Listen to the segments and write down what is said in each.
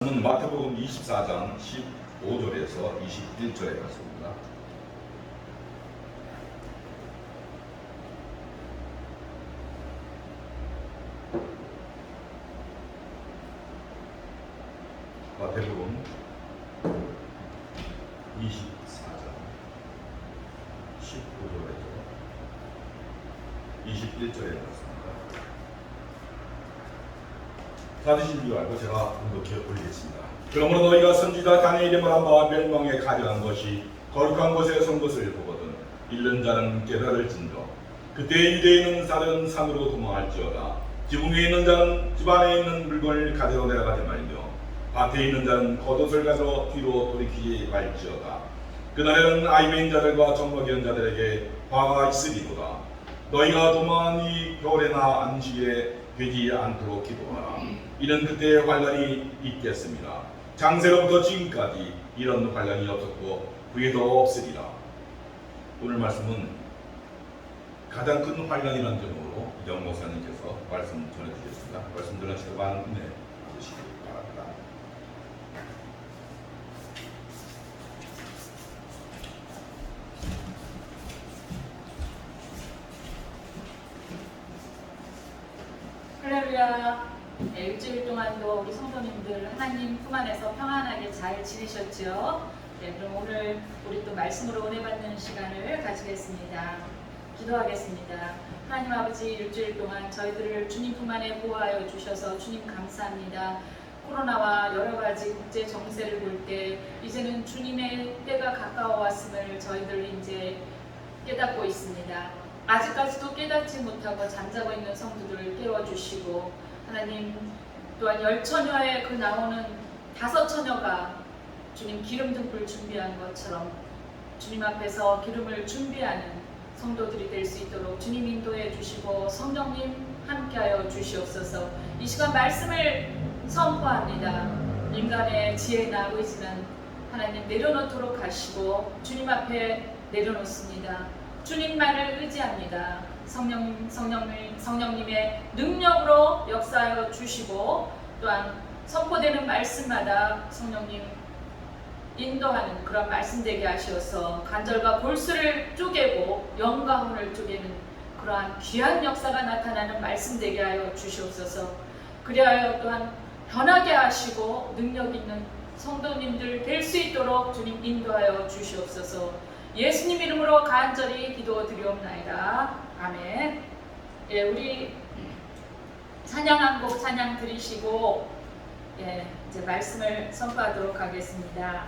마태복음 24장 15절에서 21절에 갔습니다. 마태복음 24장 15절에서 21절에 갔습니다. 받으신 줄 알고 제가 공독해 올리겠습니다. 그러므로 너희가 선지자 다니엘이 말한 바와 멸망에 가려한 것이 거룩한 곳에 선 것을 보거든 잃는 자는 깨달을진저 그때 유대에 있는 자는 산으로 도망할지어다. 지붕 위에 있는 자는 집 안에 있는 물건을 가지러 내려가지 말며 밭에 있는 자는 겉옷을 가져 뒤로 돌이키지 말지어다. 그날에는 아이메인 자들과 젖먹이는 자들에게 화가 있으리로다. 너희가 도망한 이 겨울에나 안식에 되지 않도록 기도하라. 이는 그때의 환란이 있겠습니다. 장세로부터 지금까지 이런 환란이 없었고 후에도 없으리라. 오늘 말씀은 가장 큰 환란이라는 점으로 이정 목사님께서 말씀 전해주셨습니다. 말씀 들으시고 많은 은혜 받으시기 바랍니다. 할렐루야. 네, 일주일 동안도 우리 성도님들 하나님 품 안에서 평안하게 잘 지내셨죠? 네, 그럼 오늘 우리 또 말씀으로 은혜 받는 시간을 가지겠습니다. 기도하겠습니다. 하나님 아버지, 일주일 동안 저희들을 주님 품 안에 보호하여 주셔서 주님 감사합니다. 코로나와 여러 가지 국제 정세를 볼 때 이제는 주님의 때가 가까워 왔음을 저희들 이제 깨닫고 있습니다. 아직까지도 깨닫지 못하고 잠자고 있는 성도들을 깨워주시고 하나님 또한 10처녀의 그 나오는 5처녀가 주님 기름 등불 준비한 것처럼 주님 앞에서 기름을 준비하는 성도들이 될 수 있도록 주님 인도해 주시고 성령님 함께하여 주시옵소서. 이 시간 말씀을 선포합니다. 인간의 지혜나 의지는 하나님 내려놓도록 하시고 주님 앞에 내려놓습니다. 주님만을 의지합니다. 성령님의 능력으로 역사하여 주시고 또한 선포되는 말씀마다 성령님 인도하는 그런 말씀 되게 하시어서 간절과 골수를 쪼개고 영과 혼을 쪼개는 그러한 귀한 역사가 나타나는 말씀 되게 하여 주시옵소서. 그리하여 또한 변하게 하시고 능력 있는 성도님들 될 수 있도록 주님 인도하여 주시옵소서. 예수님 이름으로 간절히 기도드리옵나이다. 아멘. 예, 우리 찬양 한 곡 찬양 드리시고 이제 말씀을 선포하도록 하겠습니다.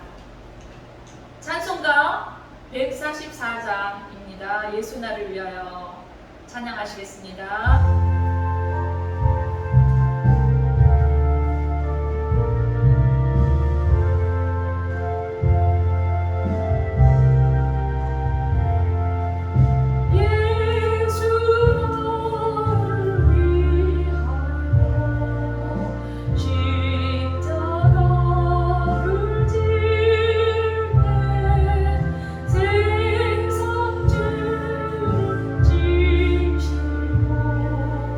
찬송가 144장입니다. 예수 나를 위하여 찬양하시겠습니다. 생성주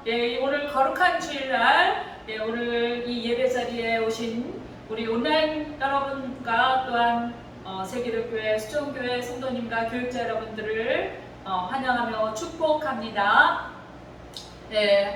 오늘 거룩한 주일날 오늘 이 예배 자리에 오신 우리 온라인 여러분과 또한 세계교회 수종교회 성도님과 교육자 여러분들을 환영하며 축복합니다.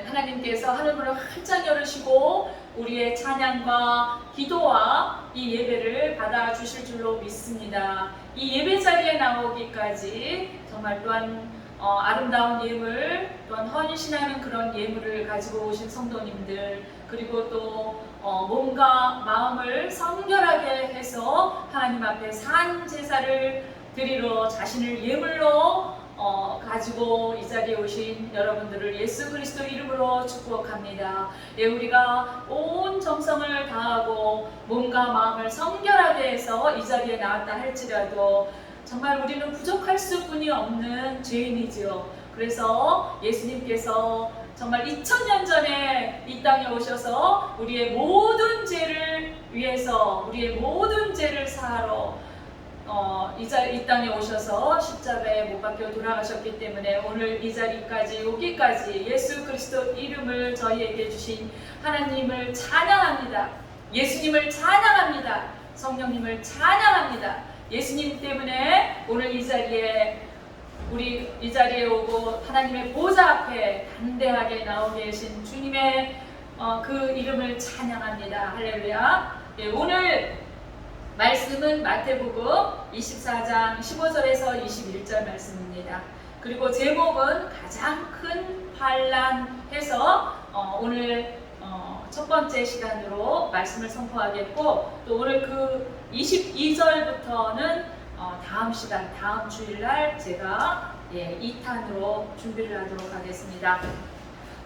하나님께서 하늘문을 활짝 열으시고 우리의 찬양과 기도와 이 예배를 받아주실 줄로 믿습니다. 이 예배 자리에 나오기까지 정말 또한 아름다운 예물, 또한 헌신하는 그런 예물을 가지고 오신 성도님들, 그리고 또 몸과 마음을 성결하게 해서 하나님 앞에 산 제사를 드리러 자신을 예물로 가지고 이 자리에 오신 여러분들을 예수 그리스도 이름으로 축복합니다. 우리가 온 정성을 다하고 몸과 마음을 성결하게 해서 이 자리에 나왔다 할지라도 정말 우리는 부족할 수뿐이 없는 죄인이지요. 그래서 예수님께서 정말 2000년 전에 이 땅에 오셔서 우리의 모든 죄를 위해서 우리의 모든 죄를 사하러 이 땅에 오셔서 십자가에 못 박혀 돌아가셨기 때문에 오늘 이 자리까지 오기까지 예수 그리스도 이름을 저희에게 주신 하나님을 찬양합니다. 예수님을 찬양합니다. 성령님을 찬양합니다. 예수님 때문에 오늘 이 자리에 오고 하나님의 보좌 앞에 담대하게 나오게 계신 주님의 그 이름을 찬양합니다. 할렐루야. 오늘 말씀은 마태복음 24장 15절에서 21절 말씀입니다. 그리고 제목은 가장 큰 환난해서 오늘 첫 번째 시간으로 말씀을 선포하겠고, 또 오늘 그 22절부터는 다음 시간, 다음 주일날 제가 2탄으로 준비를 하도록 하겠습니다.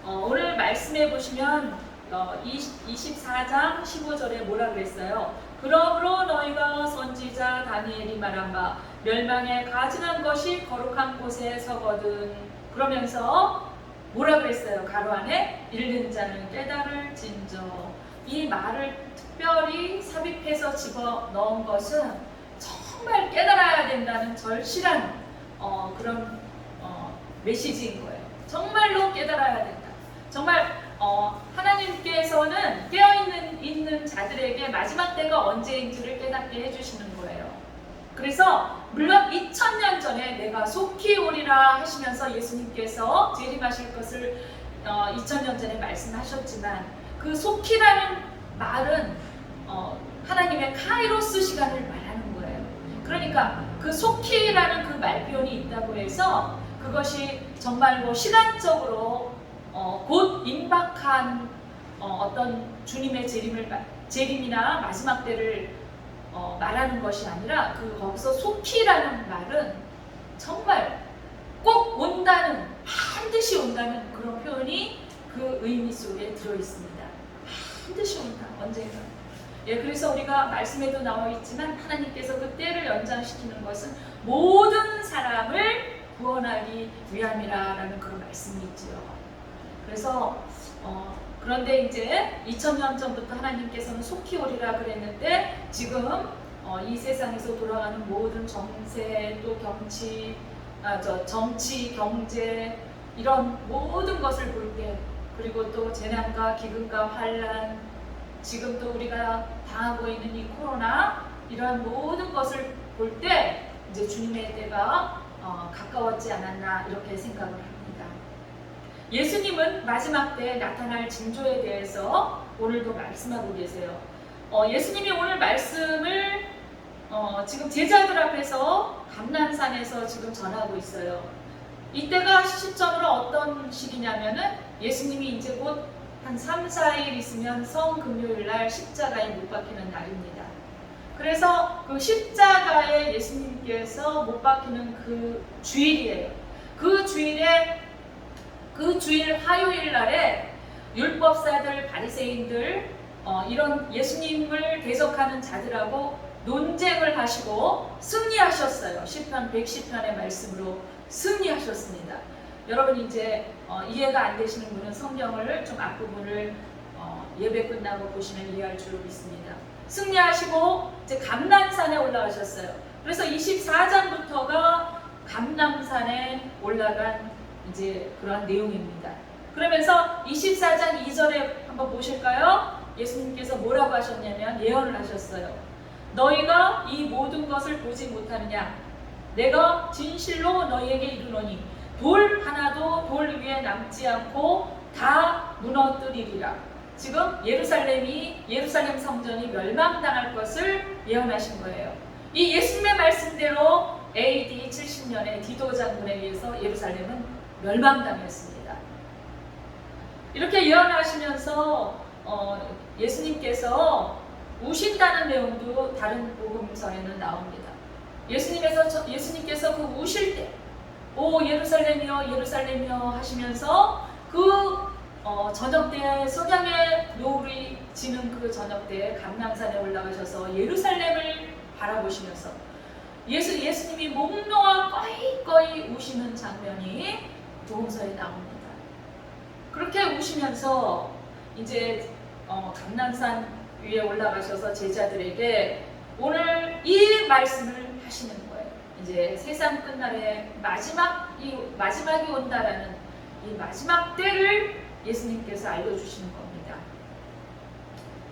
오늘 말씀해 보시면 24장 15절에 뭐라 그랬어요? 그러므로 너희가 선지자 다니엘이 말한 바 멸망에 가증한 것이 거룩한 곳에 서거든. 그러면서 뭐라 그랬어요? 가로 안에 읽는 자는 깨달을진저. 이 말을 특별히 삽입해서 집어넣은 것은 정말 깨달아야 된다는 절실한 그런 메시지인 거예요. 정말로 깨달아야 된다. 정말 하나님께서는 깨어있는 자들에게 마지막 때가 언제인지를 깨닫게 해주시는 거예요. 그래서 물론 2000년 전에 내가 속히 오리라 하시면서 예수님께서 재림하실 것을 2000년 전에 말씀하셨지만, 그 속히라는 말은 하나님의 카이로스 시간을 말하는 거예요. 그러니까 그 속히라는 그 말표현이 있다고 해서 그것이 정말로 시간적으로 곧 임박한 어떤 주님의 재림이나 마지막 때를 말하는 것이 아니라, 거기서 속히라는 말은 정말 꼭 온다는, 반드시 온다는 그런 표현이 그 의미 속에 들어있습니다. 반드시 온다, 언젠가. 그래서 우리가 말씀에도 나와 있지만 하나님께서 그 때를 연장시키는 것은 모든 사람을 구원하기 위함이라는 그런 말씀이 있지요. 그래서 그런데 이제 2000년 전부터 하나님께서는 속히 오리라 그랬는데, 지금 이 세상에서 돌아가는 모든 정세, 또 정치, 경제, 이런 모든 것을 볼 때, 그리고 또 재난과 기근과 환란, 지금 또 우리가 당하고 있는 이 코로나, 이런 모든 것을 볼 때 이제 주님의 때가 가까웠지 않았나 이렇게 생각을 합니다. 예수님은 마지막 때 나타날 징조에 대해서 오늘도 말씀하고 계세요. 예수님이 오늘 말씀을 지금 제자들 앞에서 감난산에서 지금 전하고 있어요. 이때가 시점으로 어떤 시기냐면은 예수님이 이제 곧 한 3, 4일 있으면 성금요일날 십자가에 못 박히는 날입니다. 그래서 그 십자가에 예수님께서 못 박히는 그 주일이에요. 그 주일 화요일 날에 율법사들, 바리새인들, 이런 예수님을 대적하는 자들하고 논쟁을 하시고 승리하셨어요. 시편 110편의 말씀으로 승리하셨습니다. 여러분 이제 이해가 안 되시는 분은 성경을 좀 앞부분을 예배 끝나고 보시면 이해할 줄 믿습니다. 승리하시고 이제 감람산에 올라가셨어요. 그래서 24장부터가 감람산에 올라간 이제 그러한 내용입니다. 그러면서 24장 2절에 한번 보실까요? 예수님께서 뭐라고 하셨냐면 예언을 하셨어요. 너희가 이 모든 것을 보지 못하느냐? 내가 진실로 너희에게 이르노니 돌 하나도 돌 위에 남지 않고 다 무너뜨리리라. 지금 예루살렘 성전이 멸망당할 것을 예언하신 거예요. 이 예수님의 말씀대로 AD 70년에 디도 장군에 의해서 예루살렘은 멸망당했습니다. 이렇게 예언하시면서 예수님께서 우신다는 내용도 다른 복음서에는 나옵니다. 예수님께서 그 우실 때, 오 예루살렘이여 예루살렘이여 하시면서 그 저녁 때 석양의 노을이 지는 그 저녁 때 감람산에 올라가셔서 예루살렘을 바라보시면서 예수님이 목 놓아 꺼이꺼이 우시는 장면이 복음서에 나옵니다. 그렇게 우시면서 이제 감람산 위에 올라가셔서 제자들에게 오늘 이 말씀을 하시는 거예요. 이제 세상 끝날에 마지막이 온다라는 이 마지막 때를 예수님께서 알려주시는 겁니다.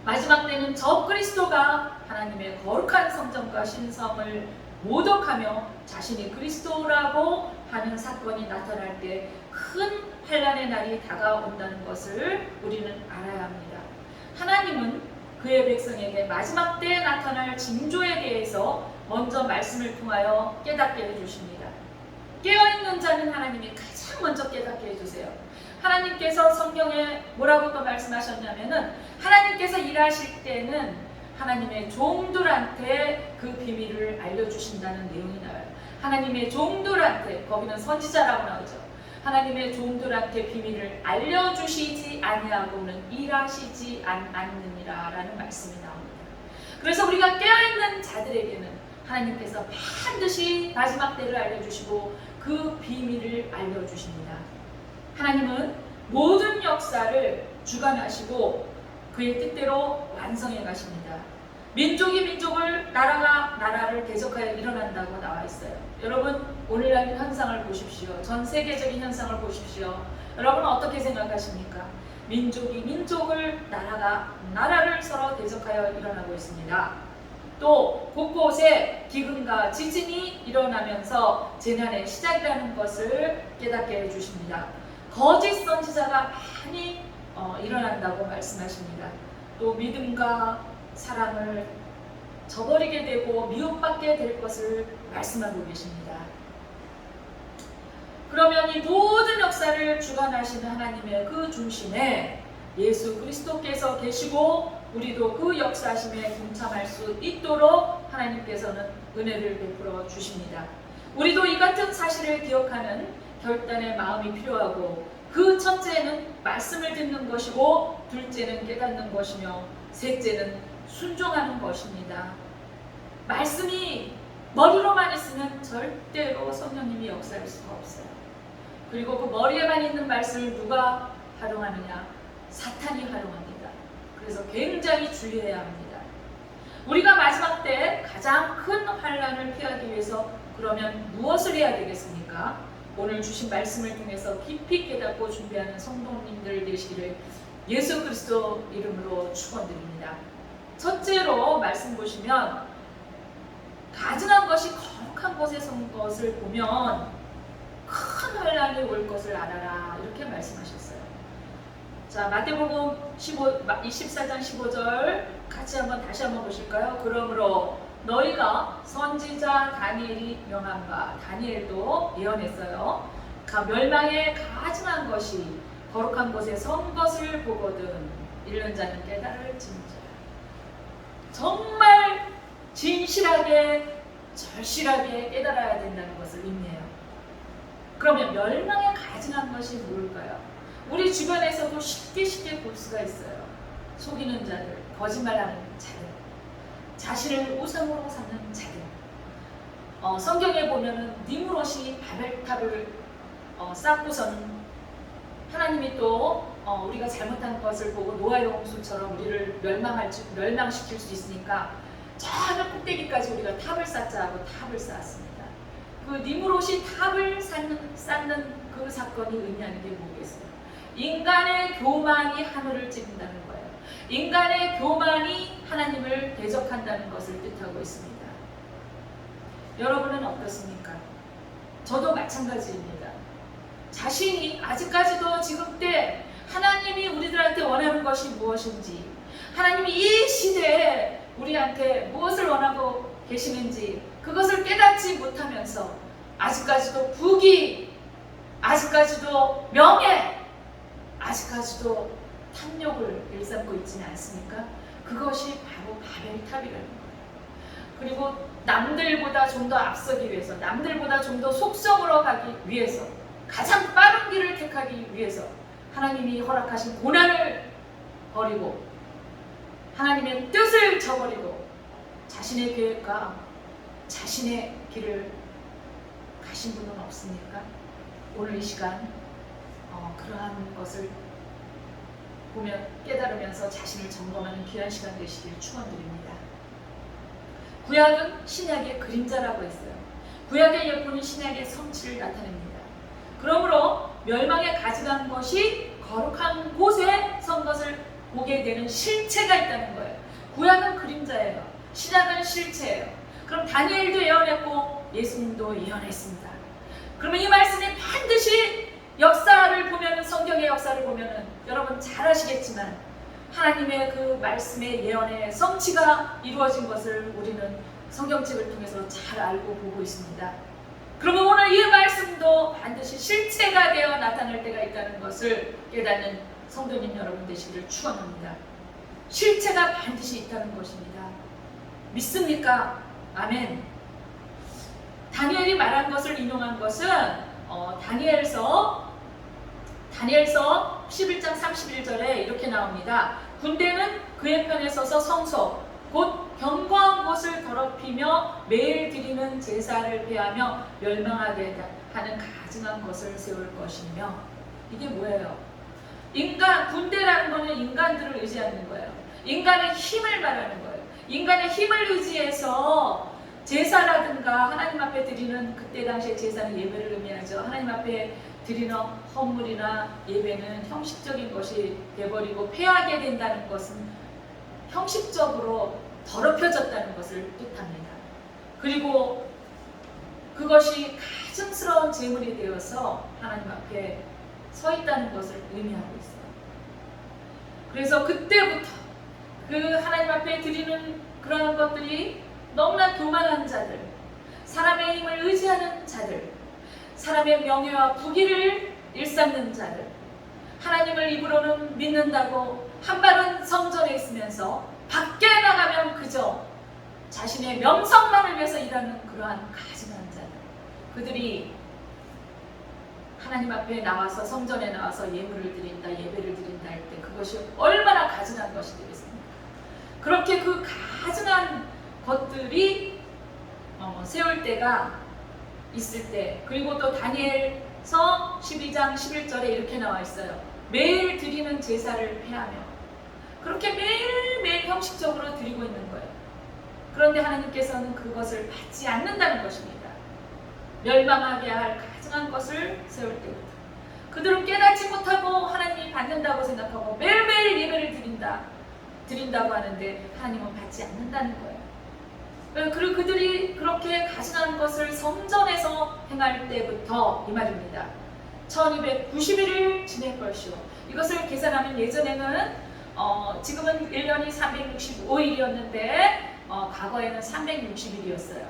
마지막 때는 저 그리스도가 하나님의 거룩한 성전과 신성을 모독하며 자신이 그리스도라고 하는 사건이 나타날 때 큰 환난의 날이 다가온다는 것을 우리는 알아야 합니다. 하나님은 그의 백성에게 마지막 때에 나타날 징조에 대해서 먼저 말씀을 통하여 깨닫게 해주십니다. 깨어있는 자는 하나님이 가장 먼저 깨닫게 해주세요. 하나님께서 성경에 뭐라고 또 말씀하셨냐면은 하나님께서 일하실 때는 하나님의 종들한테 그 비밀을 알려주신다는 내용이 나와요. 하나님의 종들한테, 거기는 선지자라고 나오죠. 하나님의 종들한테 비밀을 알려주시지 아니하고는 일하시지 않느니라 라는 말씀이 나옵니다. 그래서 우리가 깨어있는 자들에게는 하나님께서 반드시 마지막 때를 알려주시고 그 비밀을 알려주십니다. 하나님은 모든 역사를 주관하시고 그의 뜻대로 완성해 가십니다. 민족이 민족을, 나라가 나라를 대적하여 일어난다고 나와 있어요. 여러분 오늘날 현상을 보십시오. 전 세계적인 현상을 보십시오. 여러분 어떻게 생각하십니까? 민족이 민족을, 나라가 나라를 서로 대적하여 일어나고 있습니다. 또 곳곳에 기근과 지진이 일어나면서 재난의 시작이라는 것을 깨닫게 해주십니다. 거짓 선지자가 많이 일어난다고 말씀하십니다. 또 믿음과 사랑을 저버리게 되고 미움받게 될 것을 말씀하고 계십니다. 그러면 이 모든 역사를 주관하시는 하나님의 그 중심에 예수 그리스도께서 계시고 우리도 그 역사하심에 동참할 수 있도록 하나님께서는 은혜를 베풀어 주십니다. 우리도 이 같은 사실을 기억하는 결단의 마음이 필요하고, 그 첫째는 말씀을 듣는 것이고 둘째는 깨닫는 것이며 셋째는 순종하는 것입니다. 말씀이 머리로만 있으면 절대로 성령님이 역사할 수가 없어요. 그리고 그 머리에만 있는 말씀을 누가 활용하느냐? 사탄이 활용합니다. 그래서 굉장히 주의해야 합니다. 우리가 마지막 때 가장 큰 환난을 피하기 위해서 그러면 무엇을 해야 되겠습니까? 오늘 주신 말씀을 통해서 깊이 깨닫고 준비하는 성도님들 되시기를 예수 그리스도 이름으로 축원드립니다. 첫째로 말씀 보시면 가증한 것이 거룩한 곳에 선 것을 보면 큰 환난이 올 것을 알아라, 이렇게 말씀하셨어요. 자, 마태복음 24장 15절 같이 다시 한번 보실까요? 그러므로 너희가 선지자 다니엘이 명한 바, 다니엘도 예언했어요. 멸망에 가증한 것이 거룩한 곳에 선 것을 보거든 읽는 자는 깨달을진저. 정말 진실하게 절실하게 깨달아야 된다는 것을 의미해요. 그러면 멸망에 가증한 것이 뭘까요? 우리 주변에서도 쉽게 볼 수가 있어요. 속이는 자들, 거짓말하는 자들, 자신을 우상으로 삼는 자들. 성경에 보면은 니무롯이 바벨탑을 쌓고서는 하나님이 또 우리가 잘못한 것을 보고 노아의 홍수처럼 우리를 멸망시킬 수 있으니까 저 하늘 꼭대기까지 우리가 탑을 쌓자 하고 탑을 쌓았습니다. 그 니무롯이 탑을 쌓는 그 사건이 의미하는 게 뭐겠어요? 인간의 교만이 하늘을 찌른다는 거예요. 인간의 교만이 하나님을 대적한다는 것을 뜻하고 있습니다. 여러분은 어떻습니까? 저도 마찬가지입니다. 자신이 아직까지도 지금 때 하나님이 우리들한테 원하는 것이 무엇인지, 하나님이 이 시대에 우리한테 무엇을 원하고 계시는지 그것을 깨닫지 못하면서 아직까지도 부귀, 아직까지도 명예, 아직까지도 탐욕을 일삼고 있지는 않습니까? 그것이 바로 바벨탑이라는 거예요. 그리고 남들보다 좀 더 앞서기 위해서, 남들보다 좀 더 속성으로 가기 위해서, 가장 빠른 길을 택하기 위해서 하나님이 허락하신 고난을 버리고 하나님의 뜻을 저버리고 자신의 계획과 자신의 길을 가신 분은 없습니까? 오늘 이 시간 그러한 것을 보면 깨달으면서 자신을 점검하는 귀한 시간 되시길 축원드립니다. 구약은 신약의 그림자라고 했어요. 구약의 예포는 신약의 성취를 나타냅니다. 그러므로 멸망에 가져간 것이 거룩한 곳에 선 것을 보게 되는 실체가 있다는 거예요. 구약은 그림자예요. 신약은 실체예요. 그럼 다니엘도 예언했고 예수님도 예언했습니다. 그러면 이 말씀이 반드시 역사를 보면, 성경의 역사를 보면 여러분 잘 아시겠지만 하나님의 그 말씀의 예언의 성취가 이루어진 것을 우리는 성경책을 통해서 잘 알고 보고 있습니다. 그러면 오늘 이 말씀도 반드시 실체가 되어 나타날 때가 있다는 것을 깨닫는 성도님 여러분 되시기를 축원합니다. 실체가 반드시 있다는 것입니다. 믿습니까? 아멘. 다니엘이 말한 것을 인용한 것은 다니엘서 11장 31절에 이렇게 나옵니다. 군대는 그의 편에 서서 성소 곧 견고한 곳을 더럽히며 매일 드리는 제사를 폐하며 멸망하게 하는 가증한 것을 세울 것이며, 이게 뭐예요? 군대라는 것은 인간들을 의지하는 거예요. 인간의 힘을 말하는 거예요. 인간의 힘을 의지해서 제사라든가 하나님 앞에 드리는, 그때 당시에 제사는 예배를 의미하죠. 하나님 앞에 드리는 헌물이나 예배는 형식적인 것이 돼버리고 폐하게 된다는 것은 형식적으로 더럽혀졌다는 것을 뜻합니다. 그리고 그것이 가증스러운 제물이 되어서 하나님 앞에 서 있다는 것을 의미하고 있어요. 그래서 그때부터 그 하나님 앞에 드리는 그러한 것들이 너무나 교만한 자들, 사람의 힘을 의지하는 자들, 사람의 명예와 부귀를 일삼는 자들, 하나님을 입으로는 믿는다고 한 발은 성전에 있으면서 밖에 나가면 그저 자신의 명성만을 위해서 일하는 그러한 가증한 자들, 그들이 하나님 앞에 나와서 성전에 나와서 예물을 드린다, 예배를 드린다 할 때 그것이 얼마나 가증한 것이 되겠습니까? 그렇게 그 가증한 것들이 세울 때가 있을 때, 그리고 또 다니엘서 12장 11절에 이렇게 나와 있어요. 매일 드리는 제사를 폐하며, 그렇게 매일매일 형식적으로 드리고 있는 거예요. 그런데 하나님께서는 그것을 받지 않는다는 것입니다. 멸망하게 할 가증한 것을 세울 때부터 그들은 깨닫지 못하고 하나님이 받는다고 생각하고 매일매일 예배를 드린다고 하는데 하나님은 받지 않는다는 거예요. 그리고 그들이 그렇게 가증한 것을 성전에서 행할 때부터 이 말입니다. 1290일을 지낼 것이요. 이것을 계산하면 예전에는 지금은 1년이 365일이었는데 과거에는 360일이었어요.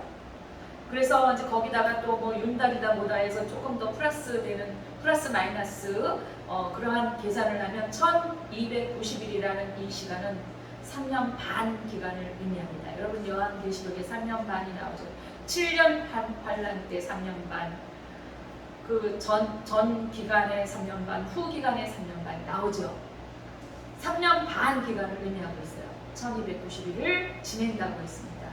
그래서 이제 거기다가 또 뭐 윤달이다 뭐다 해서 조금 더 플러스 마이너스 그러한 계산을 하면 1290일이라는 이 시간은 3년 반 기간을 의미합니다. 여러분 요한계시록에 3년 반이 나오죠. 7년 환란 때 3년 반, 그 전 기간에 3년 반, 후 기간에 3년 반 나오죠. 3년 반 기간을 의미하고 있어요. 1290일을 지낸다고 했습니다.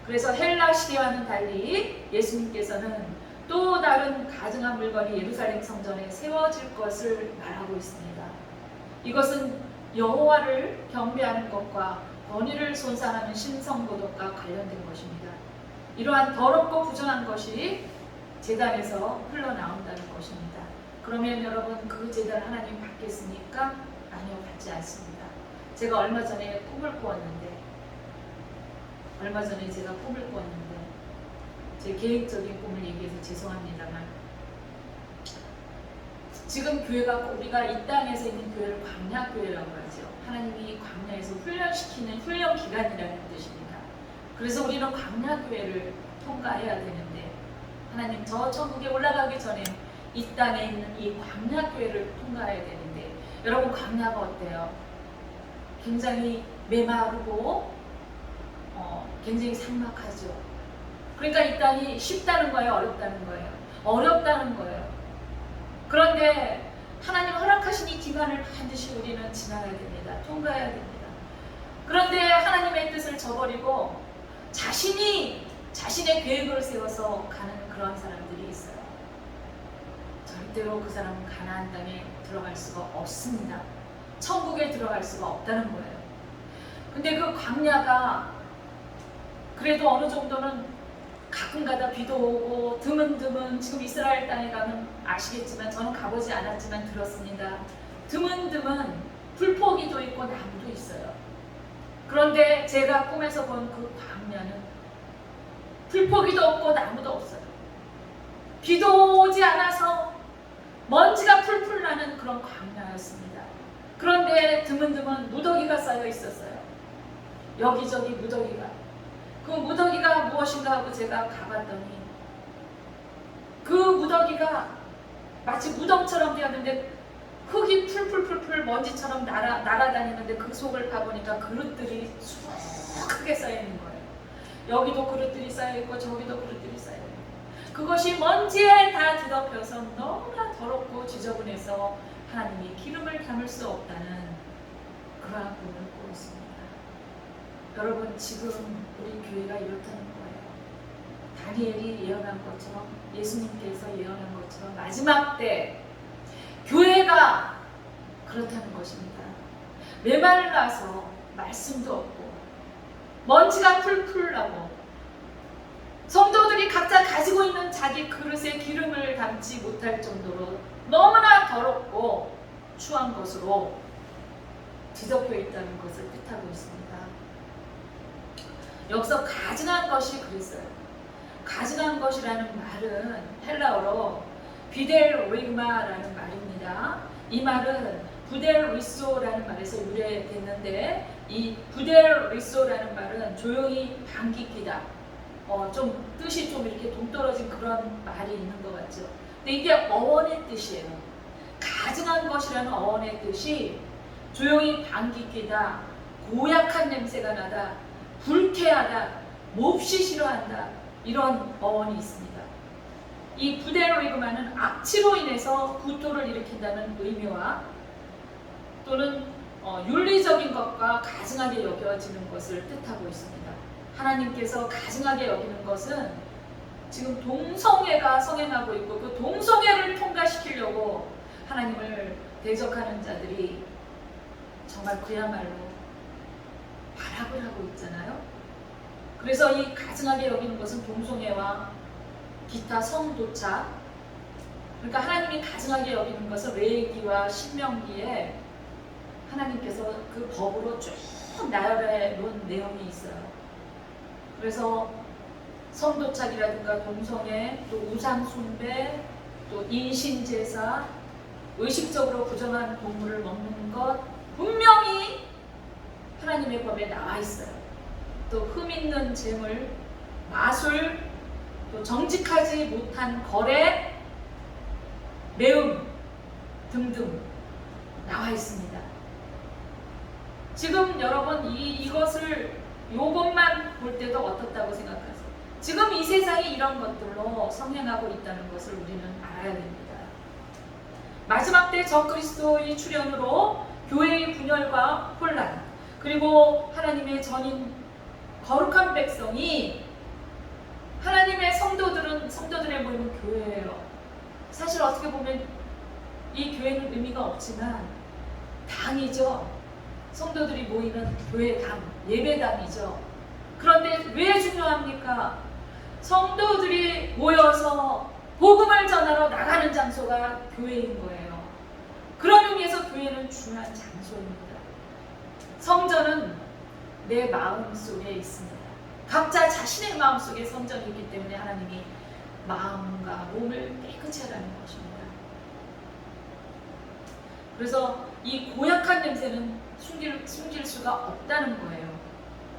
그래서 헬라 시대와는 달리 예수님께서는 또 다른 가증한 물건이 예루살렘 성전에 세워질 것을 말하고 있습니다. 이것은 여호와를 경배하는 것과 권위를 손상하는 신성모독과 관련된 것입니다. 이러한 더럽고 부정한 것이 제단에서 흘러나온다는 것입니다. 그러면 여러분 그 제자를 하나님 받겠습니까? 아니요, 받지 않습니다. 제가 얼마 전에 꿈을 꾸었는데 제 개인적인 꿈을 얘기해서 죄송합니다만, 지금 교회가 우리가 이 땅에서 있는 교회를 광야교회라고 하죠. 하나님이 광야에서 훈련시키는 훈련 기간이라는 뜻입니다. 그래서 우리는 광야교회를 통과해야 되는데, 하나님 저 천국에 올라가기 전에 이 땅에 있는 이 광야교회를 통과해야 되는데, 여러분 광야가 어때요? 굉장히 메마르고 굉장히 삭막하죠. 그러니까 이 땅이 쉽다는 거예요? 어렵다는 거예요? 어렵다는 거예요. 그런데 하나님 허락하신 이 기간을 반드시 우리는 지나야 됩니다. 통과해야 됩니다. 그런데 하나님의 뜻을 저버리고 자신의 계획을 세워서 가는 그런 사람들이 있어요. 절대로 그 사람은 가나안 땅에 들어갈 수가 없습니다. 천국에 들어갈 수가 없다는 거예요. 근데 그 광야가 그래도 어느 정도는 가끔가다 비도 오고 드문드문, 지금 이스라엘 땅에 가면 아시겠지만, 저는 가보지 않았지만 들었습니다. 드문드문 풀포기도 있고 나무도 있어요. 그런데 제가 꿈에서 본 그 광야는 풀포기도 없고 나무도 없어요. 비도 오지 않아서 먼지가 풀풀 나는 그런 광야였습니다. 그런데 드문드문 무더기가 쌓여 있었어요. 여기저기 무더기가. 그 무더기가 무엇인가 하고 제가 가봤더니, 그 무더기가 마치 무덤처럼 되었는데 흙이 풀풀풀풀 먼지처럼 날아다니는데, 그 속을 가보니까 그릇들이 수북하게 쌓여있는 거예요. 여기도 그릇들이 쌓여있고 저기도 그릇들이 쌓여있고, 그것이 먼지에 다 뒤덮여서 너무나 더럽고 지저분해서 하나님이 기름을 담을 수 없다는 그러한 꿈을 꾸었습니다. 여러분, 지금 우리 교회가 이렇다는 거예요. 다니엘이 예언한 것처럼, 예수님께서 예언한 것처럼 마지막 때 교회가 그렇다는 것입니다. 메말라서 말씀도 없고 먼지가 풀풀 나고, 성도들이 각자 가지고 있는 자기 그릇에 기름을 담지 못할 정도로 너무나 더럽고 추한 것으로 뒤덮여 있다는 것을 뜻하고 있습니다. 여기서 가증한 것이 그랬어요. 가증한 것이라는 말은 헬라어로 비델리그마라는 말입니다. 이 말은 부델리소라는 말에서 유래됐는데, 이 부델리소라는 말은 조용히 방귀 뀌다, 좀 뜻이 좀 이렇게 동떨어진 그런 말이 있는 것 같죠. 근데 이게 어원의 뜻이에요. 가증한 것이라는 어원의 뜻이 조용히 방귀 뀌다, 고약한 냄새가 나다, 불쾌하다, 몹시 싫어한다, 이런 어원이 있습니다. 이 부델리그마는 악취로 인해서 구토를 일으킨다는 의미와, 또는 윤리적인 것과 가증하게 여겨지는 것을 뜻하고 있습니다. 하나님께서 가증하게 여기는 것은 지금 동성애가 성행하고 있고, 그 동성애를 통과시키려고 하나님을 대적하는 자들이 정말 그야말로 발악을 하고 있잖아요. 그래서 이 가증하게 여기는 것은 동성애와 기타 성도착, 그러니까 하나님이 가증하게 여기는 것은 레위기와 신명기에 하나님께서 그 법으로 쭉 나열해 놓은 내용이 있어요. 그래서 성도착이라든가 동성애, 또 우상 숭배, 또 인신제사, 의식적으로 부정한 동물을 먹는 것, 분명히 하나님의 법에 나와 있어요. 또 흠 있는 재물, 마술, 또 정직하지 못한 거래, 매음 등등 나와 있습니다. 지금 여러분 요것만 볼 때도 어떻다고 생각하세요? 지금 이 세상이 이런 것들로 성행하고 있다는 것을 우리는 알아야 됩니다. 마지막 때 적그리스도의 출현으로 교회의 분열과 혼란, 그리고 하나님의 전인 거룩한 백성이, 하나님의 성도들의 모이는 교회예요. 사실 어떻게 보면 이 교회는 의미가 없지만 당이죠. 성도들이 모이는 교회당, 예배당이죠. 그런데 왜 중요합니까? 성도들이 모여서 복음을 전하러 나가는 장소가 교회인 거예요. 그런 의미에서 교회는 중요한 장소입니다. 성전은 내 마음 속에 있습니다. 각자 자신의 마음 속에 성전이 있기 때문에 하나님이 마음과 몸을 깨끗이 하라는 것입니다. 그래서 이 고약한 냄새는 숨길 수가 없다는 거예요.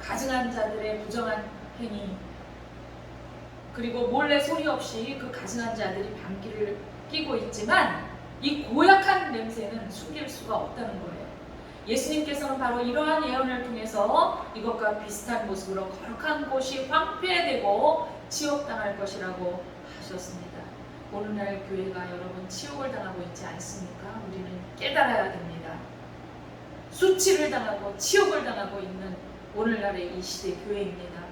가증한 자들의 부정한 행위, 그리고 몰래 소리 없이 그 가증한 자들이 방귀를 뀌고 있지만 이 고약한 냄새는 숨길 수가 없다는 거예요. 예수님께서는 바로 이러한 예언을 통해서 이것과 비슷한 모습으로 거룩한 곳이 황폐되고 치욕당할 것이라고 하셨습니다. 오늘날 교회가 여러분 치욕을 당하고 있지 않습니까? 우리는 깨달아야 됩니다. 수치를 당하고 치욕을 당하고 있는 오늘날의 이 시대 교회입니다.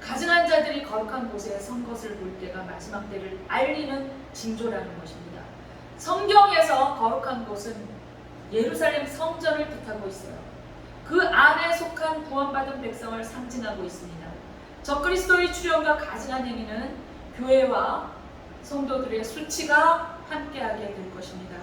가증한 자들이 거룩한 곳에 선 것을 볼 때가 마지막 때를 알리는 징조라는 것입니다. 성경에서 거룩한 곳은 예루살렘 성전을 뜻하고 있어요. 그 안에 속한 구원받은 백성을 상징하고 있습니다. 적그리스도의 출현과 가증한 행위는 교회와 성도들의 수치가 함께하게 될 것입니다.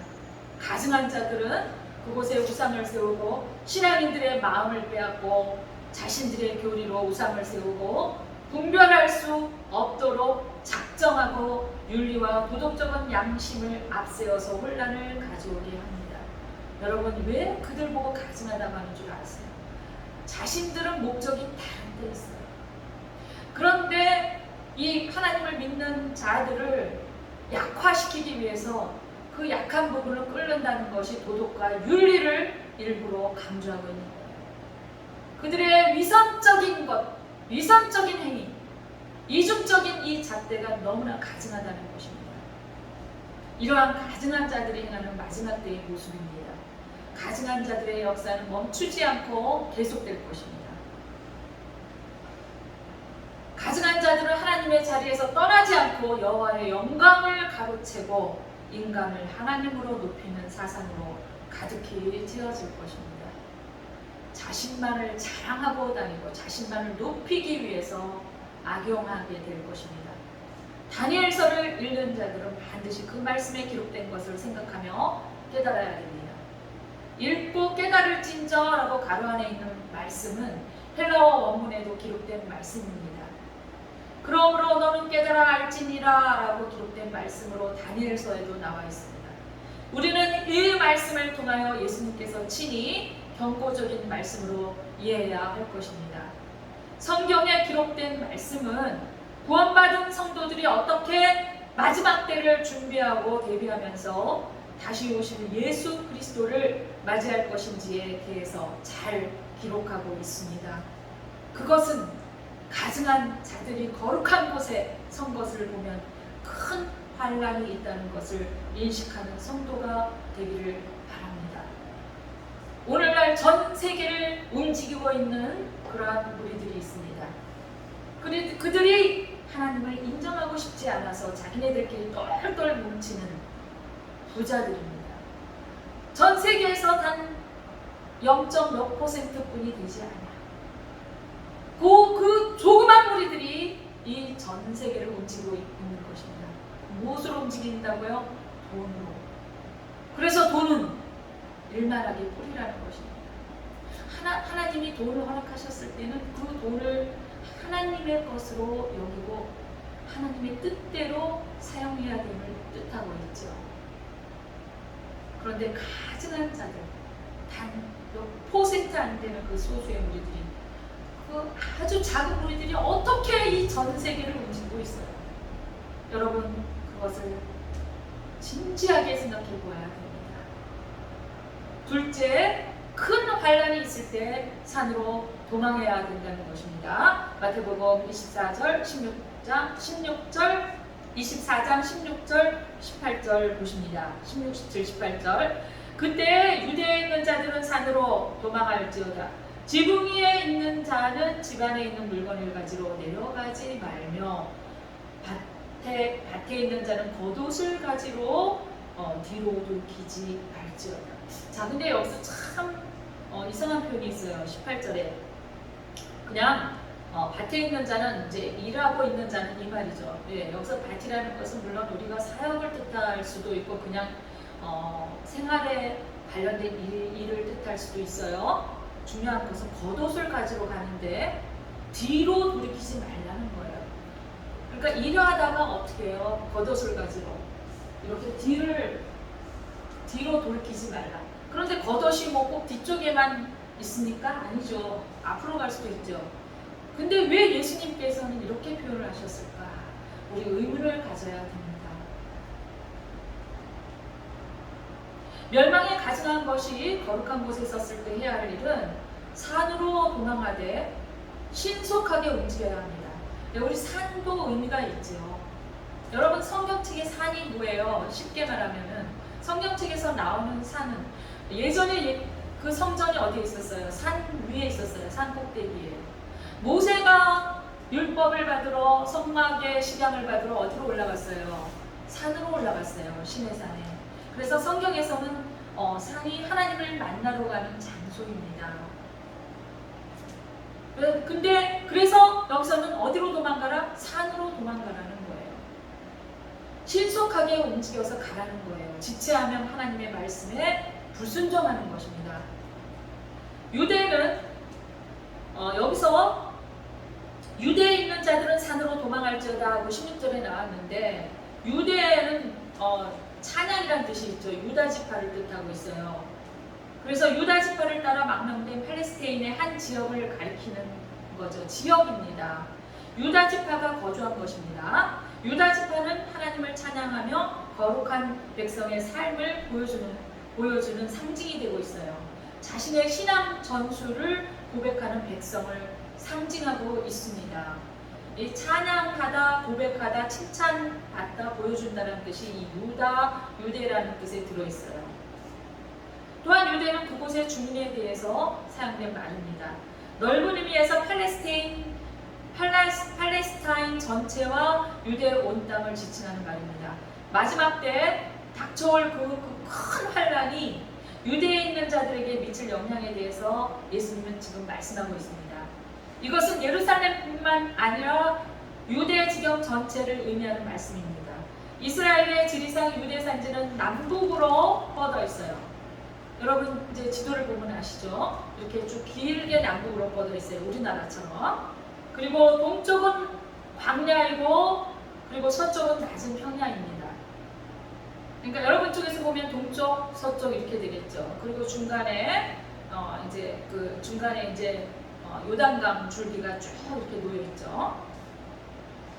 가증한 자들은 그곳에 우상을 세우고 신앙인들의 마음을 빼앗고 자신들의 교리로 우상을 세우고 분별할 수 없도록 작정하고 윤리와 도덕적인 양심을 앞세워서 혼란을 가져오게 합니다. 여러분, 왜 그들 보고 가증하다고 하는 줄 아세요? 자신들은 목적이 다른 데 있어요. 그런데 이 하나님을 믿는 자들을 약화시키기 위해서 그 약한 부분을 끓는다는 것이 도덕과 윤리를 일부러 강조하고 있는 거예요. 그들의 위선적인 것, 위선적인 행위, 이중적인 이 잣대가 너무나 가증하다는 것입니다. 이러한 가증한 자들이 행하는 마지막 때의 모습입니다. 가증한 자들의 역사는 멈추지 않고 계속될 것입니다. 가증한 자들은 하나님의 자리에서 떠나지 않고 여호와의 영광을 가로채고 인간을 하나님으로 높이는 사상으로 가득히 채워질 것입니다. 자신만을 자랑하고 다니고 자신만을 높이기 위해서 악용하게 될 것입니다. 다니엘서를 읽는 자들은 반드시 그 말씀에 기록된 것을 생각하며 깨달아야 됩니다. 읽고 깨달을진저라고 가로 안에 있는 말씀은 헬라어 원문에도 기록된 말씀입니다. 그러므로 너는 깨달아 알지니라 라고 기록된 말씀으로 다니엘서에도 나와 있습니다. 우리는 이 말씀을 통하여 예수님께서 친히 경고적인 말씀으로 이해해야 할 것입니다. 성경에 기록된 말씀은 구원받은 성도들이 어떻게 마지막 때를 준비하고 대비하면서 다시 오실 예수 그리스도를 맞이할 것인지에 대해서 잘 기록하고 있습니다. 그것은 가증한 자들이 거룩한 곳에 선 것을 보면 큰 환란이 있다는 것을 인식하는 성도가 되기를 바랍니다. 오늘날 전 세계를 움직이고 있는 그러한 무리들이 있습니다. 그들이 하나님을 인정하고 싶지 않아서 자기네들끼리 똘똘 뭉치는 부자들입니다. 전 세계에서 단 0.몇 %뿐이 되지 않아요. 그 조그만 무리들이 이 전 세계를 움직이고 있는 것입니다. 무엇으로 움직인다고요? 돈으로. 그래서 돈은 일만하게 뿌리라는 것입니다. 하나님이 돈을 허락하셨을 때는 그 돈을 하나님의 것으로 여기고 하나님의 뜻대로 사용해야 됨을 뜻하고 있죠. 그런데 가증한 자들, 단 몇 % 안 되는 그 소수의 무리들이, 그 아주 작은 무리들이 어떻게 이 전 세계를 움직이고 있어요. 여러분, 그것을 진지하게 생각해 보아야 됩니다. 둘째, 큰 환란이 있을 때 산으로 도망해야 된다는 것입니다. 마태복음 24장 16절 18절 보십니다. 16, 17, 18절. 그때 유대에 있는 자들은 산으로 도망할지어다. 지붕 위에 있는 자는 집 안에 있는 물건을 가지러 내려가지 말며 밭에 있는 자는 겉옷을 가지러 뒤로 돌키지 말지어다. 자, 근데 여기서 참 이상한 표현이 있어요. 18절에 그냥 밭에 있는 자는 이제 일하고 있는 자는 이 말이죠. 예, 여기서 밭이라는 것은 물론 우리가 사역을 뜻할 수도 있고 그냥 생활에 관련된 일을 뜻할 수도 있어요. 중요한 것은 겉옷을 가지러 가는데 뒤로 돌이키지 말라는 거예요. 그러니까 일하다가 어떻게 해요? 겉옷을 가지러 이렇게 뒤로 돌이키지 말라. 그런데 겉옷이 뭐 꼭 뒤쪽에만 있습니까? 아니죠. 앞으로 갈 수도 있죠. 근데 왜 예수님께서는 이렇게 표현을 하셨을까? 우리 의문을 가져야 됩니다. 멸망에 가증한 것이 거룩한 곳에 있었을 때 해야 할 일은 산으로 도망하되 신속하게 움직여야 합니다. 우리 산도 의미가 있죠. 여러분 성경책의 산이 뭐예요? 쉽게 말하면은 성경책에서 나오는 산은 예전에 그 성전이 어디에 있었어요? 산 위에 있었어요. 산 꼭대기에. 모세가 율법을 받으러 성막의 식양을 받으러 어디로 올라갔어요? 산으로 올라갔어요. 시내산에. 그래서 성경에서는 산이 하나님을 만나러 가는 장소입니다. 근데 그래서 여기서는 어디로 도망가라? 산으로 도망가라는 거예요. 신속하게 움직여서 가라는 거예요. 지체하면 하나님의 말씀에 불순종하는 것입니다. 유대는 여기서 유대에 있는 자들은 산으로 도망할지어다 하고 16절에 나왔는데 유대는 찬양이란 뜻이 있죠. 유다 지파를 뜻하고 있어요. 그래서 유다 지파를 따라 망명된 팔레스타인의 한 지역을 가리키는 거죠. 지역입니다. 유다 지파가 거주한 것입니다. 유다 지파는 하나님을 찬양하며 거룩한 백성의 삶을 보여주는 상징이 되고 있어요. 자신의 신앙 전수를 고백하는 백성을 상징하고 있습니다. 이 찬양하다, 고백하다, 칭찬받다, 보여준다는 뜻이 이 유대라는 뜻에 들어있어요. 또한 유대는 그곳의 주민에 대해서 사용된 말입니다. 넓은 의미에서 팔레스타인 전체와 유대 온 땅을 지칭하는 말입니다. 마지막 때 닥쳐올 그 큰 환란이 유대에 있는 자들에게 미칠 영향에 대해서 예수님은 지금 말씀하고 있습니다. 이것은 예루살렘뿐만 아니라 유대 지경 전체를 의미하는 말씀입니다. 이스라엘의 지리상 유대 산지는 남북으로 뻗어 있어요. 여러분 이제 지도를 보면 아시죠? 이렇게 쭉 길게 남북으로 뻗어 있어요. 우리나라처럼. 그리고 동쪽은 광야이고 그리고 서쪽은 낮은 평야입니다. 그러니까 여러분 쪽에서 보면 동쪽, 서쪽 이렇게 되겠죠. 그리고 중간에 요단강 줄기가 쭉 이렇게 놓여 있죠.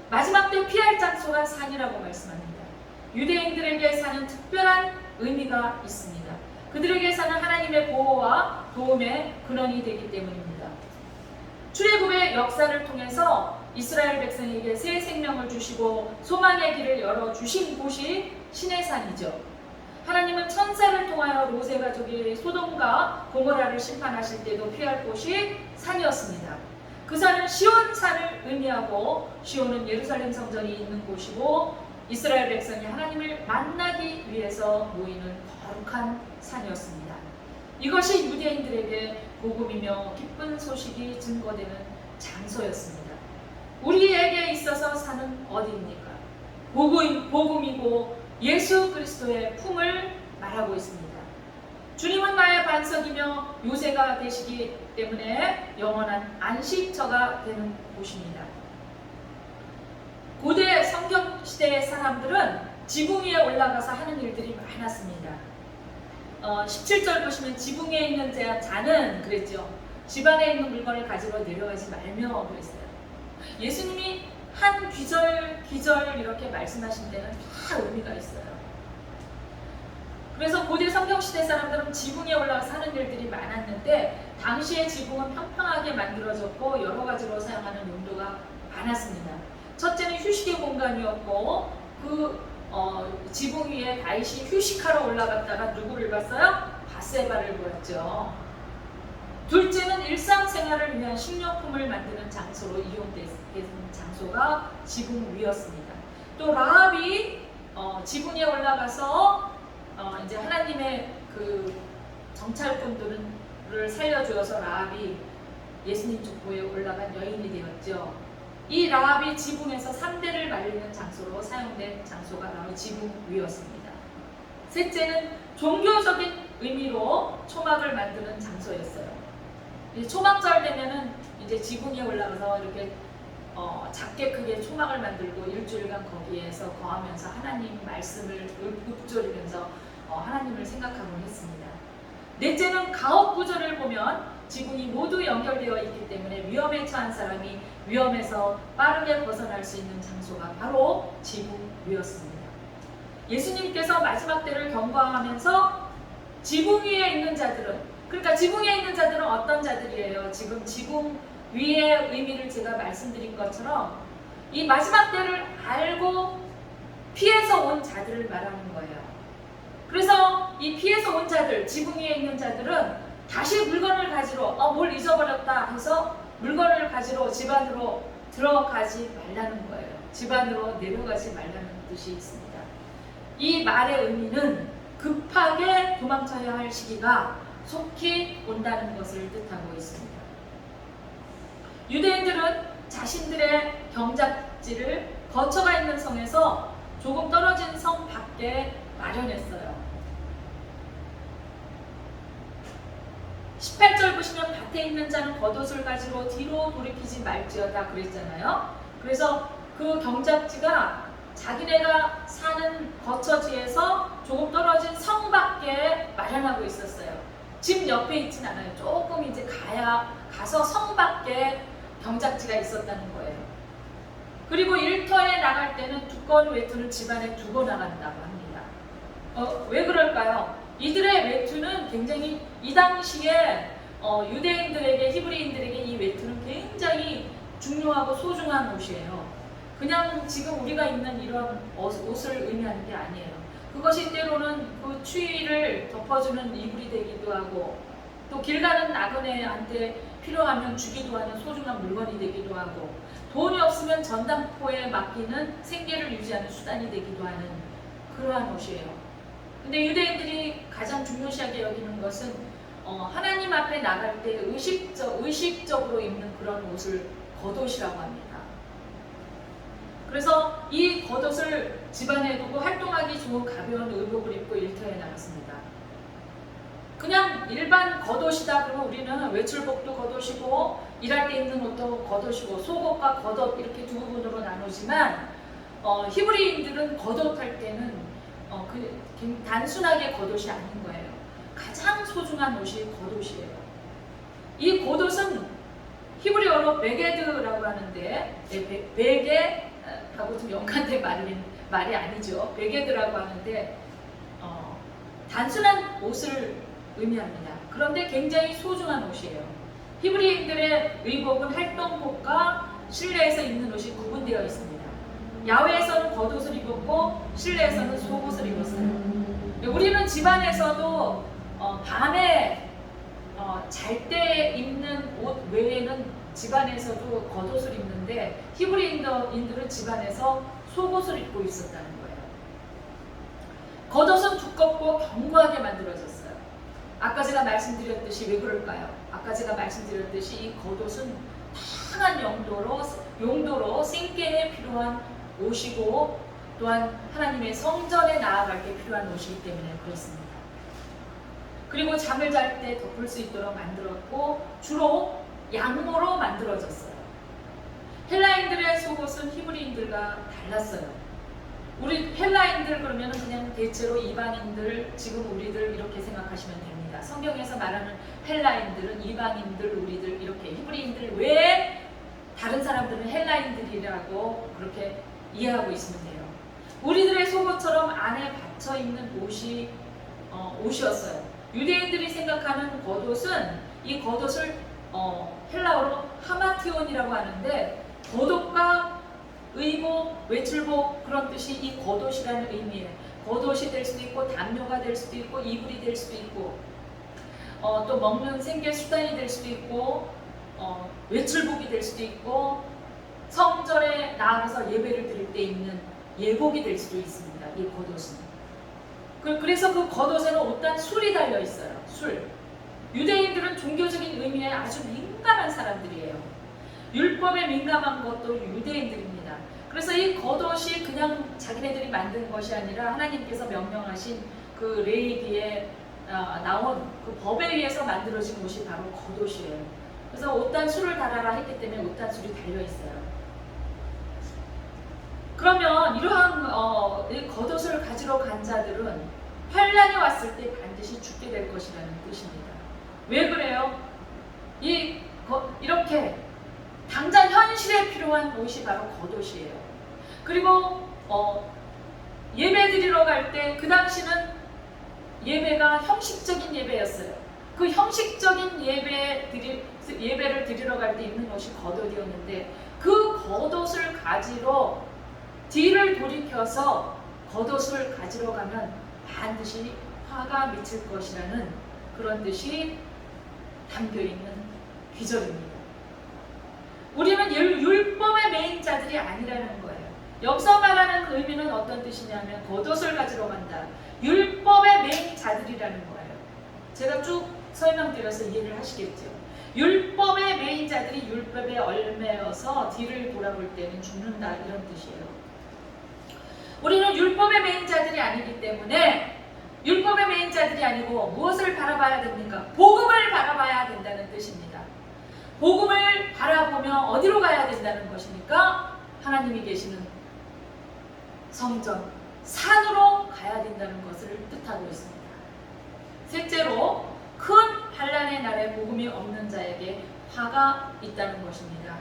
마지막 때 피할 장소가 산이라고 말씀합니다. 유대인들에게 산은 특별한 의미가 있습니다. 그들에게서는 하나님의 보호와 도움의 근원이 되기 때문입니다. 출애굽의 역사를 통해서 이스라엘 백성에게 새 생명을 주시고 소망의 길을 열어주신 곳이 시내산이죠. 하나님은 천사를 통하여 로세 가족이 소돔과 고모라를 심판하실 때도 피할 곳이 산이었습니다. 그 산은 시온산을 의미하고 시온은 예루살렘 성전이 있는 곳이고 이스라엘 백성이 하나님을 만나기 위해서 모이는 거룩한 산이었습니다. 이것이 유대인들에게 복음이며 기쁜 소식이 증거되는 장소였습니다. 우리에게 있어서 산은 어디입니까? 복음이고 예수 그리스도의 품을 말하고 있습니다. 주님은 나의 반석이며 요새가 되시기 때문에 영원한 안식처가 되는 곳입니다. 고대 성경시대의 사람들은 지붕 위에 올라가서 하는 일들이 많았습니다. 17절 보시면 지붕 위에 있는 자는 그랬죠. 집안에 있는 물건을 가지러 내려가지 말며 그랬어요. 예수님이 한 귀절 이렇게 말씀하신 데는 다 의미가 있어요. 그래서 고대 성경시대 사람들은 지붕에 올라가서 하는 일들이 많았는데 당시의 지붕은 평평하게 만들어졌고 여러 가지로 사용하는 용도가 많았습니다. 첫째는 휴식의 공간이었고 지붕 위에 다윗이 휴식하러 올라갔다가 누구를 봤어요? 바세바를 보았죠. 둘째는 일상생활을 위한 식료품을 만드는 장소로 이용된 장소가 지붕 위였습니다. 또 라합이 지붕에 올라가서 이제 하나님의 그 정찰꾼들을 살려주어서 라합이 예수님 족보에 올라간 여인이 되었죠. 이 라합이 지붕에서 3대를 말리는 장소로 사용된 장소가 바로 지붕 위였습니다. 셋째는 종교적인 의미로 초막을 만드는 장소였어요. 초막절 되면은 이제 지붕에 올라가서 이렇게 작게 크게 초막을 만들고 일주일간 거기에서 거하면서 하나님 말씀을 읊조리면서 하나님을 생각하곤 했습니다. 넷째는 가옥 구조를 보면 지붕이 모두 연결되어 있기 때문에 위험에 처한 사람이 위험에서 빠르게 벗어날 수 있는 장소가 바로 지붕 위였습니다. 예수님께서 마지막 때를 경고하면서 지붕 위에 있는 자들은, 그러니까 지붕 위에 있는 자들은 어떤 자들이에요? 지금 지붕 위의 의미를 제가 말씀드린 것처럼 이 마지막 때를 알고 피해서 온 자들을 말하는 거예요. 그래서 이 피해서 온 자들, 지붕 위에 있는 자들은 다시 물건을 가지러 뭘 잊어버렸다 해서 물건을 가지러 집 안으로 들어가지 말라는 거예요. 집 안으로 내려가지 말라는 뜻이 있습니다. 이 말의 의미는 급하게 도망쳐야 할 시기가 속히 온다는 것을 뜻하고 있습니다. 유대인들은 자신들의 경작지를 거처가 있는 성에서 조금 떨어진 성 밖에 마련했어요. 18절 보시면 밭에 있는 자는 겉옷을 가지고 뒤로 돌이키지 말지어다 그랬잖아요. 그래서 그 경작지가 자기네가 사는 거처지에서 조금 떨어진 성 밖에 마련하고 있었어요. 집 옆에 있진 않아요. 조금 이제 가서 성 밖에 경작지가 있었다는 거예요. 그리고 일터에 나갈 때는 두꺼운 외투를 집안에 두고 나간다고 합니다. 왜 그럴까요? 이들의 외투는 굉장히 이 당시에 유대인들에게, 히브리인들에게 이 외투는 굉장히 중요하고 소중한 옷이에요. 그냥 지금 우리가 입는 이런 옷을 의미하는 게 아니에요. 그것이 때로는 그 추위를 덮어주는 이불이 되기도 하고 또 길 가는 나그네한테 필요하면 주기도 하는 소중한 물건이 되기도 하고 돈이 없으면 전당포에 맡기는 생계를 유지하는 수단이 되기도 하는 그러한 옷이에요. 근데 유대인들이 가장 중요시하게 여기는 것은 하나님 앞에 나갈 때 의식적으로 입는 그런 옷을 겉옷이라고 합니다. 그래서 이 겉옷을 집안에 두고 활동하기 좋은 가벼운 의복을 입고 일터에 나갔습니다. 그냥 일반 겉옷이다 그러면 우리는 외출복도 겉옷이고 일할 때 입는 옷도 겉옷이고 속옷과 겉옷 이렇게 두 부분으로 나누지만 히브리인들은 겉옷 할 때는 단순하게 겉옷이 아닌 거예요. 가장 소중한 옷이 겉옷이에요. 이 겉옷은 히브리어로 베게드라고 하는데 베게하고 좀 연관된 말이 아니죠. 베게드라고 하는데 단순한 옷을 의미합니다. 그런데 굉장히 소중한 옷이에요. 히브리인들의 의복은 활동복과 실내에서 입는 옷이 구분되어 있습니다. 야외에서는 겉옷을 입었고 실내에서는 속옷을 입었어요. 우리는 집안에서도 밤에 잘 때 입는 옷 외에는 집안에서도 겉옷을 입는데 히브리인들은 집안에서 속옷을 입고 있었다는 거예요. 겉옷은 두껍고 견고하게 만들어졌어요. 아까 제가 말씀드렸듯이 왜 그럴까요? 아까 제가 말씀드렸듯이 이 겉옷은 다양한 용도로 생계에 필요한 옷이고 또한 하나님의 성전에 나아갈 때 필요한 옷이기 때문에 그렇습니다. 그리고 잠을 잘 때 덮을 수 있도록 만들었고 주로 양모로 만들어졌어요. 헬라인들의 속옷은 히브리인들과 달랐어요. 우리 헬라인들 그러면 그냥 대체로 이방인들, 지금 우리들 이렇게 생각하시면 됩니다. 성경에서 말하는 헬라인들은 이방인들, 우리들 이렇게 히브리인들 외에 다른 사람들은 헬라인들이라고 그렇게 이해하고 있으면 돼요. 우리들의 속옷처럼 안에 받쳐 있는 옷이었어요. 유대인들이 생각하는 겉옷은 이 겉옷을 헬라어로 하마티온이라고 하는데 겉옷과 의복, 외출복 그런 뜻이 이 겉옷이라는 의미예요. 겉옷이 될 수도 있고 담요가 될 수도 있고 이불이 될 수도 있고 또 먹는 생계 수단이 될 수도 있고 외출복이 될 수도 있고 성전에 나아가서 예배를 드릴 때 입는 예복이 될 수도 있습니다. 이 겉옷은. 그래서 그 겉옷에는 어떤 술이 달려 있어요. 술. 유대인들은 종교적인 의미에 아주 민감한 사람들이에요. 율법에 민감한 것도 유대인들입니다. 그래서 이 겉옷이 그냥 자기네들이 만든 것이 아니라 하나님께서 명령하신 그 레위기에 나온 그 법에 의해서 만들어진 옷이 바로 겉옷이에요. 그래서 옷단술을 달아라 했기 때문에 옷단술이 달려있어요. 그러면 이러한 이 겉옷을 가지러 간 자들은 환란이 왔을 때 반드시 죽게 될 것이라는 뜻입니다. 왜 그래요? 이렇게 당장 현실에 필요한 옷이 바로 겉옷이에요. 그리고 예배 드리러 갈 때 그 당시는 예배가 형식적인 예배였어요. 그 형식적인 예배를 드리러 갈 때 입는 옷이 겉옷이었는데 그 겉옷을 가지러 뒤를 돌이켜서 겉옷을 가지러 가면 반드시 화가 미칠 것이라는 그런 뜻이 담겨있는 귀절입니다. 우리는 율법의 매인 자들이 아니라는 거예요. 여기서 말하는 그 의미는 어떤 뜻이냐면 겉옷을 가지러 간다. 율법의 매인 자들이라는 거예요. 제가 쭉 설명드려서 이해를 하시겠죠. 율법의 매인 자들이 율법에 얽매여서 뒤를 돌아볼 때는 죽는다 이런 뜻이에요. 우리는 율법의 매인 자들이 아니기 때문에 율법의 매인 자들이 아니고 무엇을 바라봐야 됩니까? 복음을 바라봐야 된다는 뜻입니다. 복음을 바라보며 어디로 가야 된다는 것입니까? 하나님이 계시는 성전, 산으로 가야 된다는 것을 뜻하고 있습니다. 셋째로 큰 환난의 날에 복음이 없는 자에게 화가 있다는 것입니다.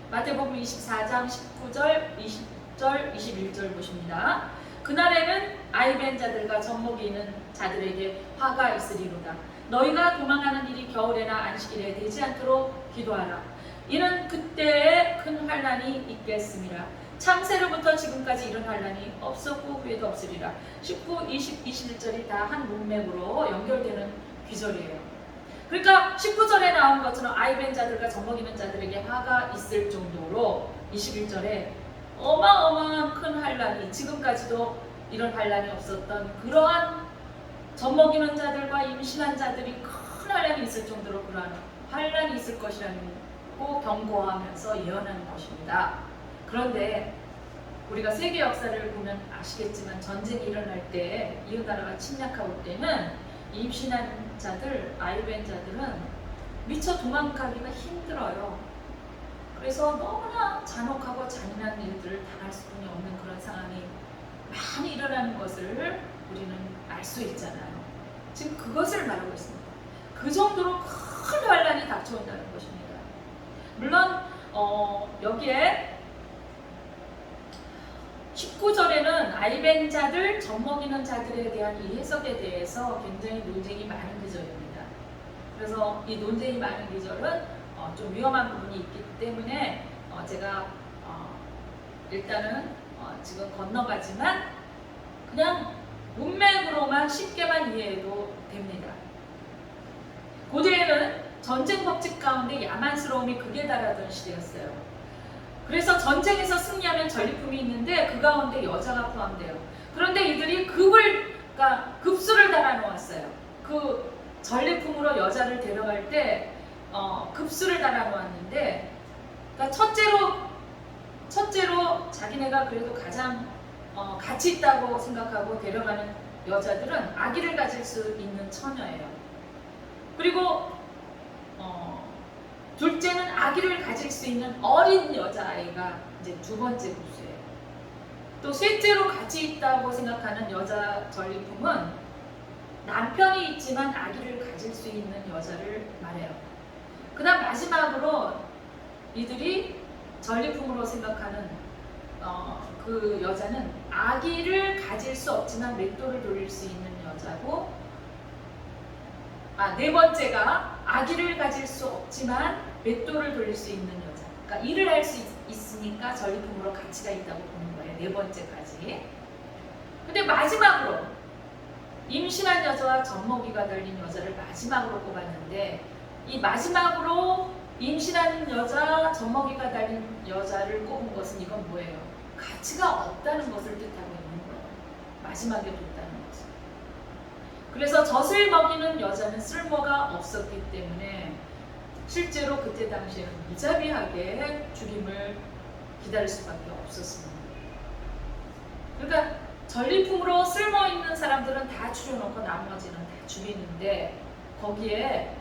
마태복음 24장 19절, 20절, 21절 보십니다. 그날에는 아이벤 자들과 젖먹이 있는 자들에게 화가 있으리로다. 너희가 도망하는 일이 겨울에나 안식일에 되지 않도록 기도하라. 이는 그때에 큰 환난이 있겠습니다. 창세로부터 지금까지 이런 환난이 없었고 후에도 없으리라. 19, 20, 21절이 다 한 문맥으로 연결되는 귀절이에요. 그러니까 19절에 나온 것처럼 아이벤 자들과 젖먹이는 자들에게 화가 있을 정도로 21절에 어마어마한 큰 환난이, 지금까지도 이런 환난이 없었던 그러한 젖먹이는 자들과 임신한 자들이 큰 환난이 있을 정도로 그러한 환난이 있을 것이라고 경고하면서 예언하는 것입니다. 그런데 우리가 세계 역사를 보면 아시겠지만 전쟁이 일어날 때 이웃 나라가 침략하고 때는 임신한 자들, 아이벤 자들은 미처 도망가기가 힘들어요. 그래서 너무나 잔혹하고 잔인한 일들을 당할 수밖에 없는 그런 상황이 많이 일어나는 것을 우리는 알 수 있잖아요. 지금 그것을 말하고 있습니다. 그 정도로 큰 환난이 닥쳐온다는 것입니다. 물론 여기에 19절에는 아이벤 자들, 젖먹이는 자들에 대한 이 해석에 대해서 굉장히 논쟁이 많은 기절입니다. 그래서 이 논쟁이 많은 기절은 좀 위험한 부분이 있기 때문에 제가 일단은 지금 건너가지만 그냥 문맥으로만 쉽게만 이해해도 됩니다. 고대에는 전쟁 법칙 가운데 야만스러움이 극에 달하던 시대였어요. 그래서 전쟁에서 승리하면 전리품이 있는데 그 가운데 여자가 포함돼요. 그런데 이들이 그러니까 급수를 달아놓았어요. 그 전리품으로 여자를 데려갈 때 급수를 달아놓았는데, 그러니까 첫째로 자기네가 그래도 가장 가치 있다고 생각하고 데려가는 여자들은 아기를 가질 수 있는 처녀예요. 그리고 둘째는 아기를 가질 수 있는 어린 여자아이가 이제 두 번째 급수예요. 또 셋째로 가치 있다고 생각하는 여자 전리품은 남편이 있지만 아기를 가질 수 있는 여자를 말해요. 그 다음 마지막으로 이들이 전리품으로 생각하는 그 여자는 아기를 가질 수 없지만 맷돌을 돌릴 수 있는 여자고, 네 번째가 아기를 가질 수 없지만 맷돌을 돌릴 수 있는 여자. 그러니까 일을 할 수 있으니까 전리품으로 가치가 있다고 보는 거예요. 네 번째까지. 근데 마지막으로 임신한 여자와 젖먹이가 달린 여자를 마지막으로 꼽았는데, 이 마지막으로 임신한 여자, 젖먹이가 달린 여자를 꼽은 것은 이건 뭐예요? 가치가 없다는 것을 뜻하고 있는 거예요. 마지막에 뒀다는 것은. 그래서 젖을 먹이는 여자는 쓸모가 없었기 때문에 실제로 그때 당시에는 무자비하게 죽임을 기다릴 수밖에 없었습니다. 그러니까 전리품으로 쓸모있는 사람들은 다 죽여놓고 나머지는 다 죽이는데 거기에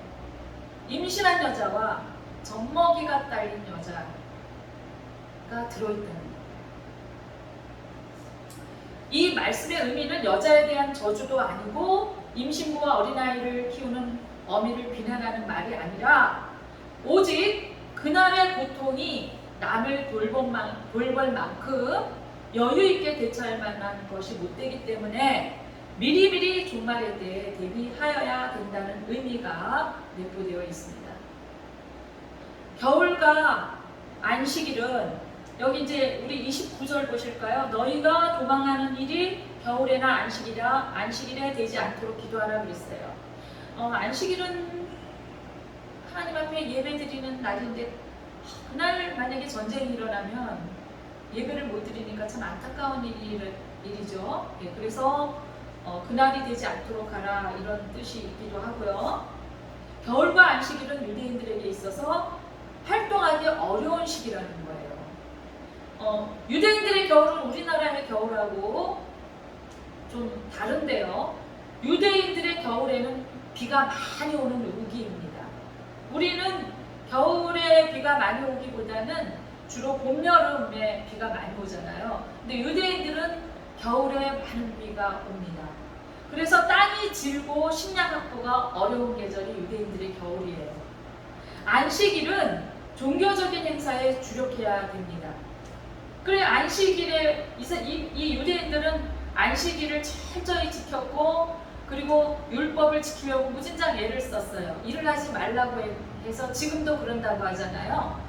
임신한 여자와 젖먹이가 딸린 여자가 들어있다는 거예요. 이 말씀의 의미는 여자에 대한 저주도 아니고 임신부와 어린아이를 키우는 어미를 비난하는 말이 아니라 오직 그날의 고통이 남을 돌볼 만큼 여유있게 대처할 만한 것이 못되기 때문에 미리미리 종말에 대해 대비하여야 된다는 의미가 내포되어 있습니다. 겨울과 안식일은 여기 이제 우리 29절 보실까요? 너희가 도망하는 일이 겨울에나 안식일에 되지 않도록 기도하라 그랬어요. 안식일은 하나님 앞에 예배 드리는 날인데 그날 만약에 전쟁이 일어나면 예배를 못 드리니까 참 안타까운 일이죠. 예, 그래서 그날이 되지 않도록 하라 이런 뜻이 있기도 하고요. 겨울과 안식일은 유대인들에게 있어서 활동하기 어려운 시기라는 거예요. 유대인들의 겨울은 우리나라의 겨울하고 좀 다른데요. 유대인들의 겨울에는 비가 많이 오는 우기입니다. 우리는 겨울에 비가 많이 오기보다는 주로 봄, 여름에 비가 많이 오잖아요. 근데 유대인들은 겨울에 많은 비가 옵니다. 그래서 땅이 질고 식량 확보가 어려운 계절이 유대인들의 겨울이에요. 안식일은 종교적인 행사에 주력해야 됩니다. 그래 안식일에 이 유대인들은 안식일을 철저히 지켰고 그리고 율법을 지키려고 무진장 애를 썼어요. 일을 하지 말라고 해서 지금도 그런다고 하잖아요.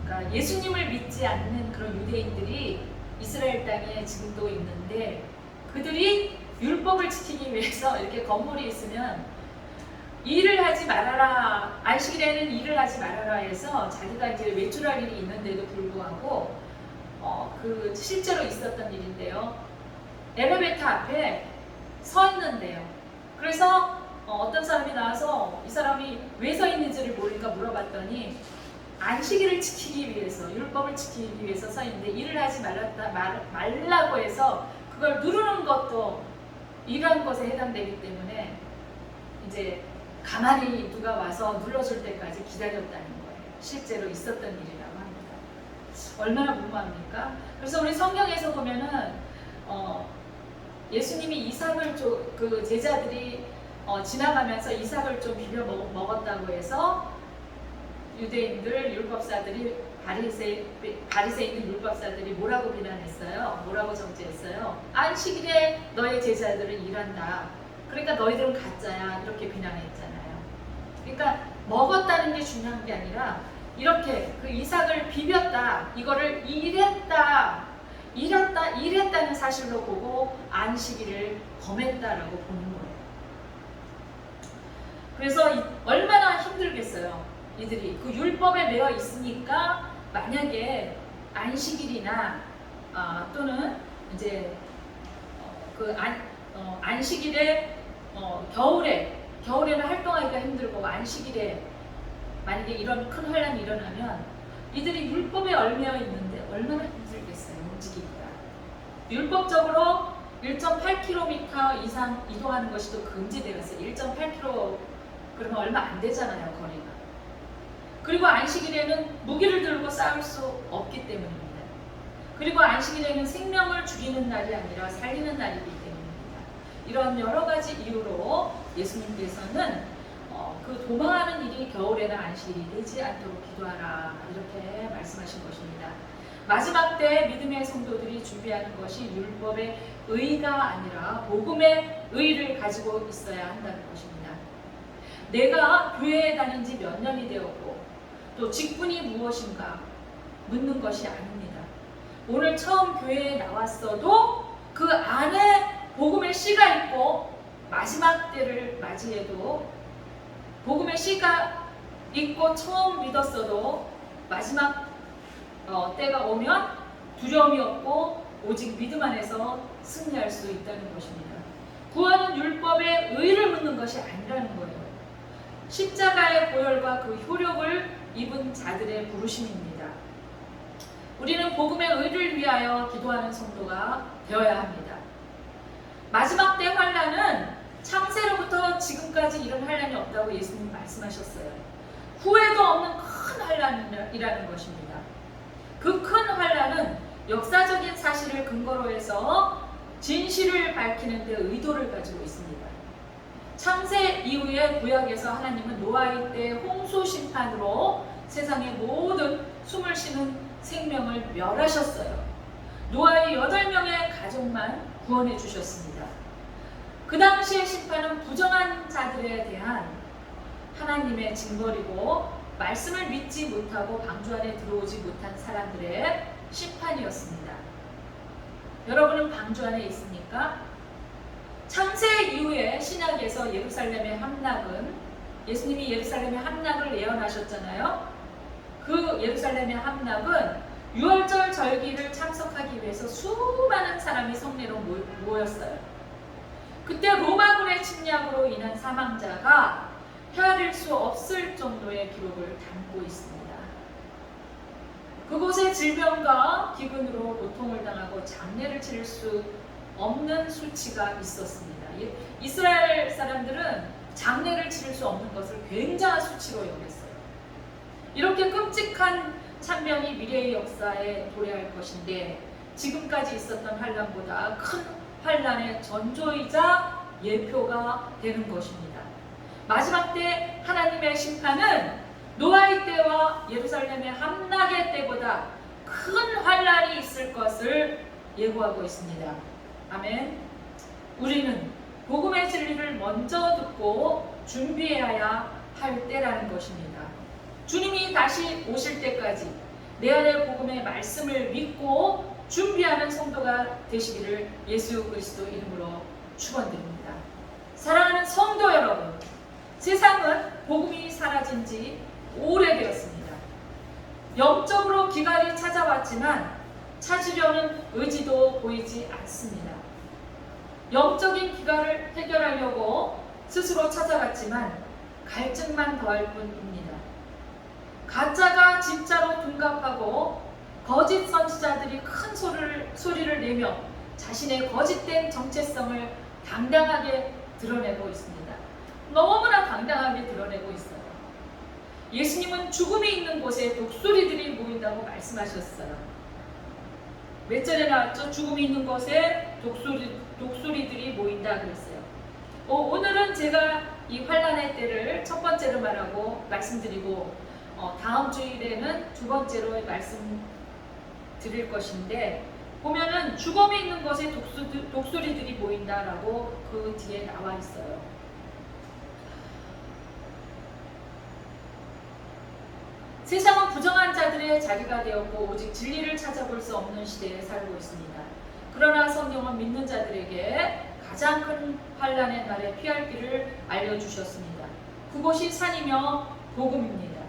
그러니까 예수님을 믿지 않는 그런 유대인들이 이스라엘 땅에 지금도 있는데 그들이 율법을 지키기 위해서 이렇게 건물이 있으면 일을 하지 말아라, 안식일에는 일을 하지 말아라 해서 자기가 이제 외출할 일이 있는데도 불구하고 실제로 있었던 일인데요. 엘리베이터 앞에 서 있는데요. 그래서 어떤 사람이 나와서 이 사람이 왜 서 있는지를 모르니까 물어봤더니 안식일을 지키기 위해서, 율법을 지키기 위해서 서 있는데 일을 하지 말라고 해서 그걸 누르는 것도 일한 것에 해당되기 때문에 이제 가만히 누가 와서 눌러줄 때까지 기다렸다는 거예요. 실제로 있었던 일이라고 합니다. 얼마나 무모합니까? 그래서 우리 성경에서 보면은 예수님이 이삭을 그 제자들이 지나가면서 이삭을 좀 비벼 먹었다고 해서 유대인들 율법사들이 바리새인들 율법사들이 뭐라고 비난했어요? 뭐라고 정죄했어요? 안식일에 너의 제자들은 일한다. 그러니까 너희들은 가짜야. 이렇게 비난했잖아요. 그러니까 먹었다는 게 중요한 게 아니라 이렇게 그 이삭을 비볐다. 이거를 일했다는 사실로 보고 안식일을 범했다라고 보는 거예요. 그래서 얼마나 힘들겠어요. 이들이 그 율법에 매여 있으니까 만약에 안식일이나 또는 이제 안식일에 겨울에는 활동하기가 힘들고 안식일에 만약에 이런 큰 환란이 일어나면 이들이 율법에 얽매여 있는데 얼마나 힘들겠어요. 움직이기가. 율법적으로 1.8km 이상 이동하는 것이 또 금지되어 있어요. 1.8km 그러면 얼마 안 되잖아요. 거리가. 그리고 안식일에는 무기를 들고 싸울 수 없기 때문입니다. 그리고 안식일에는 생명을 죽이는 날이 아니라 살리는 날이기 때문입니다. 이런 여러 가지 이유로 예수님께서는 그 도망하는 일이 겨울에나 안식일이 되지 않도록 기도하라 이렇게 말씀하신 것입니다. 마지막 때 믿음의 성도들이 준비하는 것이 율법의 의가 아니라 복음의 의를 가지고 있어야 한다는 것입니다. 내가 교회에 다닌 지 몇 년이 되었고 또 직분이 무엇인가 묻는 것이 아닙니다. 오늘 처음 교회에 나왔어도 그 안에 복음의 씨가 있고 마지막 때를 맞이해도 복음의 씨가 있고 처음 믿었어도 마지막 때가 오면 두려움이 없고 오직 믿음 안에서 승리할 수 있다는 것입니다. 구원은 율법의 의를 눕는 것이 아니라는 거예요. 십자가의 보혈과 그 효력을 입은 자들의 부르심입니다. 우리는 복음의 의를 위하여 기도하는 성도가 되어야 합니다. 마지막 때 환난은 창세로부터 지금까지 이런 환난이 없다고 예수님 말씀하셨어요. 후회도 없는 큰 환난이라는 것입니다. 그 큰 환난은 역사적인 사실을 근거로 해서 진실을 밝히는 데 의도를 가지고 있습니다. 창세 이후에 구약에서 하나님은 노아의 때 홍수 심판으로 세상의 모든 숨을 쉬는 생명을 멸하셨어요. 노아의 8명의 가족만 구원해 주셨습니다. 그 당시의 심판은 부정한 자들에 대한 하나님의 징벌이고 말씀을 믿지 못하고 방주 안에 들어오지 못한 사람들의 심판이었습니다. 여러분은 방주 안에 있습니까? 창세 이후에 신약에서 예루살렘의 함락은 예수님이 예루살렘의 함락을 예언하셨잖아요. 그 예루살렘의 함락은 유월절 절기를 참석하기 위해서 수많은 사람이 성내로 모였어요. 그때 로마군의 침략으로 인한 사망자가 헤아릴 수 없을 정도의 기록을 담고 있습니다. 그곳에 질병과 기근으로 고통을 당하고 장례를 치를 수 없는 수치가 있었습니다. 이스라엘 사람들은 장례를 치를 수 없는 것을 굉장한 수치로 여겼어요. 이렇게 끔찍한 참변이 미래의 역사에 도래할 것인데 지금까지 있었던 환난보다 큰 환난의 전조이자 예표가 되는 것입니다. 마지막 때 하나님의 심판은 노아의 때와 예루살렘의 함락의 때보다 큰 환난이 있을 것을 예고하고 있습니다. 아멘. 우리는 복음의 진리를 먼저 듣고 준비해야 할 때라는 것입니다. 주님이 다시 오실 때까지 내 안에 복음의 말씀을 믿고 준비하는 성도가 되시기를 예수 그리스도 이름으로 축원드립니다. 사랑하는 성도 여러분, 세상은 복음이 사라진 지 오래되었습니다. 영적으로 기갈이 찾아왔지만 찾으려는 의지도 보이지 않습니다. 영적인 기갈을 해결하려고 스스로 찾아갔지만 갈증만 더할 뿐입니다. 가짜가 진짜로 둔갑하고 거짓 선지자들이 큰 소리를 내며 자신의 거짓된 정체성을 당당하게 드러내고 있습니다. 너무나 당당하게 드러내고 있어요. 예수님은 죽음이 있는 곳에 독수리들이 모인다고 말씀하셨어요. 몇 절에 나왔죠? 죽음이 있는 곳에 독수리들이 모인다 그랬어요. 오늘은 제가 이 환난의 때를 첫 번째로 말하고 말씀드리고 다음 주일에는 두 번째로 말씀드릴 것인데 보면은 죽음이 있는 곳에 독수리들이 모인다라고 그 뒤에 나와 있어요. 세상은 부정한 자들의 자리가 되었고 오직 진리를 찾아볼 수 없는 시대에 살고 있습니다. 그러나 성경은 믿는 자들에게 가장 큰 환난의 날에 피할 길을 알려주셨습니다. 그곳이 산이며 복음입니다.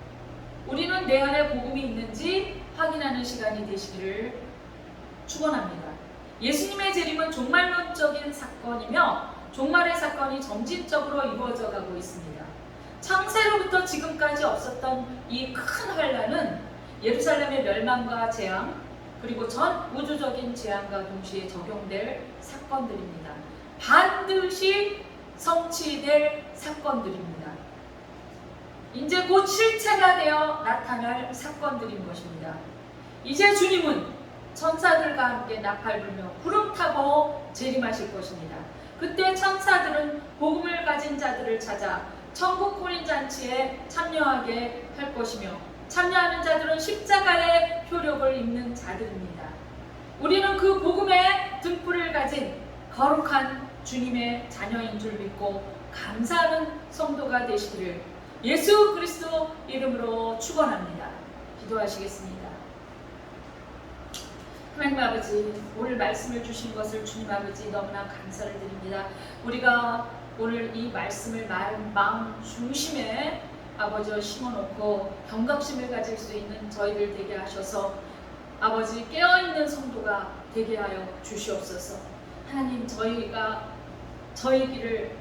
우리는 내 안에 복음이 있는지 확인하는 시간이 되시기를 축원합니다. 예수님의 재림은 종말론적인 사건이며 종말의 사건이 점진적으로 이루어져 가고 있습니다. 창세로부터 지금까지 없었던 이 큰 환난은 예루살렘의 멸망과 재앙 그리고 전 우주적인 재앙과 동시에 적용될 사건들입니다. 반드시 성취될 사건들입니다. 이제 곧 실체가 되어 나타날 사건들인 것입니다. 이제 주님은 천사들과 함께 나팔 불며 구름 타고 재림하실 것입니다. 그때 천사들은 복음을 가진 자들을 찾아 천국 혼인잔치에 참여하게 할 것이며 참여하는 자들은 십자가의 효력을 입는 자들입니다. 우리는 그 복음의 등불을 가진 거룩한 주님의 자녀인 줄 믿고 감사하는 성도가 되시기를 예수 그리스도 이름으로 축원합니다. 기도하시겠습니다. 하나님 아버지, 오늘 말씀을 주신 것을 주님 아버지 너무나 감사를 드립니다. 우리가 오늘 이 말씀을 마음 중심에 아버지와 심어놓고 경각심을 가질 수 있는 저희들 되게 하셔서 아버지 깨어있는 성도가 되게 하여 주시옵소서. 하나님, 저희가 저희 길을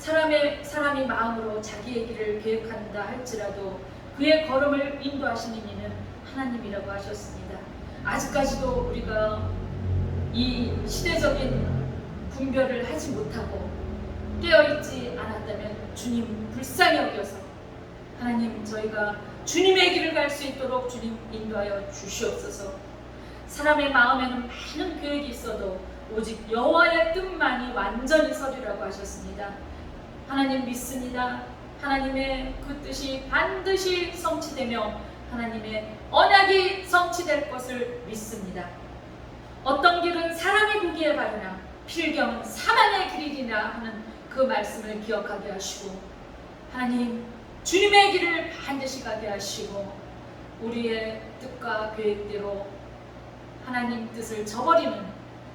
사람이 마음으로 자기의 길을 계획한다 할지라도 그의 걸음을 인도하시는 이는 하나님이라고 하셨습니다. 아직까지도 우리가 이 시대적인 분별을 하지 못하고 깨어있지 않았다면 주님 불쌍히 여겨서 하나님, 저희가 주님의 길을 갈 수 있도록 주님 인도하여 주시옵소서. 사람의 마음에는 많은 계획이 있어도 오직 여호와의 뜻만이 완전히 서리라고 하셨습니다. 하나님 믿습니다. 하나님의 그 뜻이 반드시 성취되며 하나님의 언약이 성취될 것을 믿습니다. 어떤 길은 사람이 보기에 바르나 필경은 사망의 길이리라 하는 그 말씀을 기억하게 하시고, 하나님 주님의 길을 반드시 가게 하시고 우리의 뜻과 계획대로 하나님 뜻을 저버리는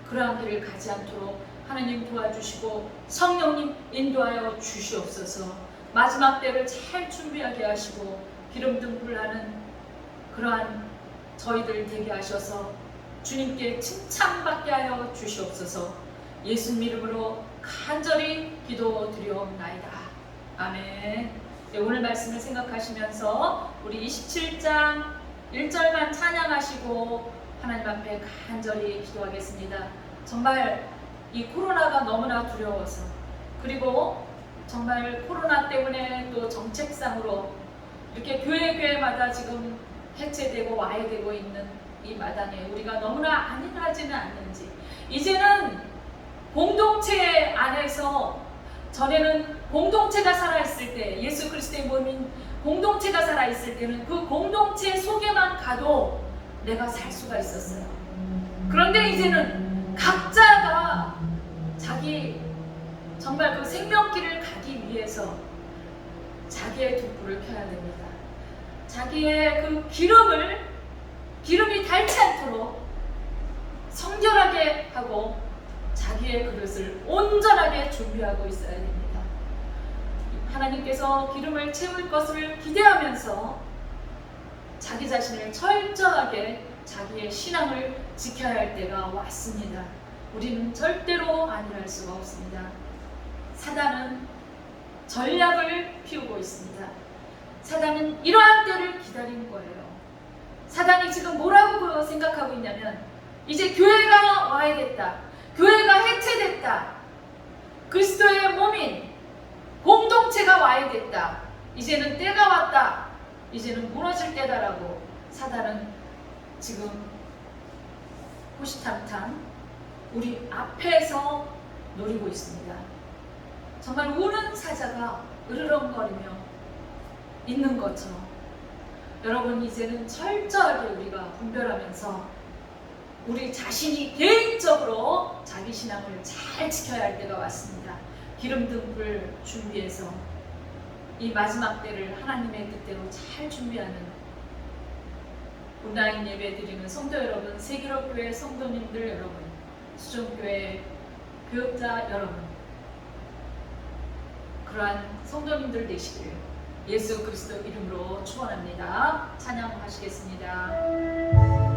그러한 길을 가지 않도록 하나님 도와주시고 성령님 인도하여 주시옵소서. 마지막 때를 잘 준비하게 하시고 기름 등불하는 그러한 저희들 되게 하셔서 주님께 칭찬받게 하여 주시옵소서. 예수님 이름으로 간절히 기도드리옵나이다. 아멘. 네, 오늘 말씀을 생각하시면서 우리 27장 1절만 찬양하시고 하나님 앞에 간절히 기도하겠습니다. 정말 이 코로나가 너무나 두려워서, 그리고 정말 코로나 때문에 또 정책상으로 이렇게 교회마다 지금 해체되고 와해되고 있는 이 마당에 우리가 너무나 안일하지는 않는지, 이제는 공동체 안에서, 전에는 공동체가 살아있을 때, 예수 그리스도의 몸인 공동체가 살아있을 때는 그 공동체 속에만 가도 내가 살 수가 있었어요. 그런데 이제는 각자가 자기 정말 그 생명길을 가기 위해서 자기의 등불을 켜야 됩니다. 자기의 그 기름이 닳지 않도록 성결하게 하고 자기의 그릇을 온전하게 준비하고 있어야 됩니다. 하나님께서 기름을 채울 것을 기대하면서 자기 자신을 철저하게 자기의 신앙을 지켜야 할 때가 왔습니다. 우리는 절대로 안일할 수가 없습니다. 사단은 전략을 피우고 있습니다. 사단은 이러한 때를 기다리는 거예요. 사단이 지금 뭐라고 생각하고 있냐면, 이제 교회가 와야겠다, 교회가 해체됐다, 그리스도의 몸인 공동체가 와야겠다, 이제는 때가 왔다, 이제는 무너질 때다라고 사단은 지금 호시탐탐 우리 앞에서 노리고 있습니다. 정말 우는 사자가 으르렁거리며 있는 것처럼 여러분, 이제는 철저하게 우리가 분별하면서 우리 자신이 개인적으로 자기 신앙을 잘 지켜야 할 때가 왔습니다. 기름 등불 준비해서 이 마지막 때를 하나님의 뜻대로 잘 준비하는 온라인 예배 드리는 성도 여러분, 세기록교회 성도님들 여러분, 수종교회 교육자 여러분, 그러한 성도님들 되시기를 예수 그리스도 이름으로 축원합니다. 찬양하시겠습니다.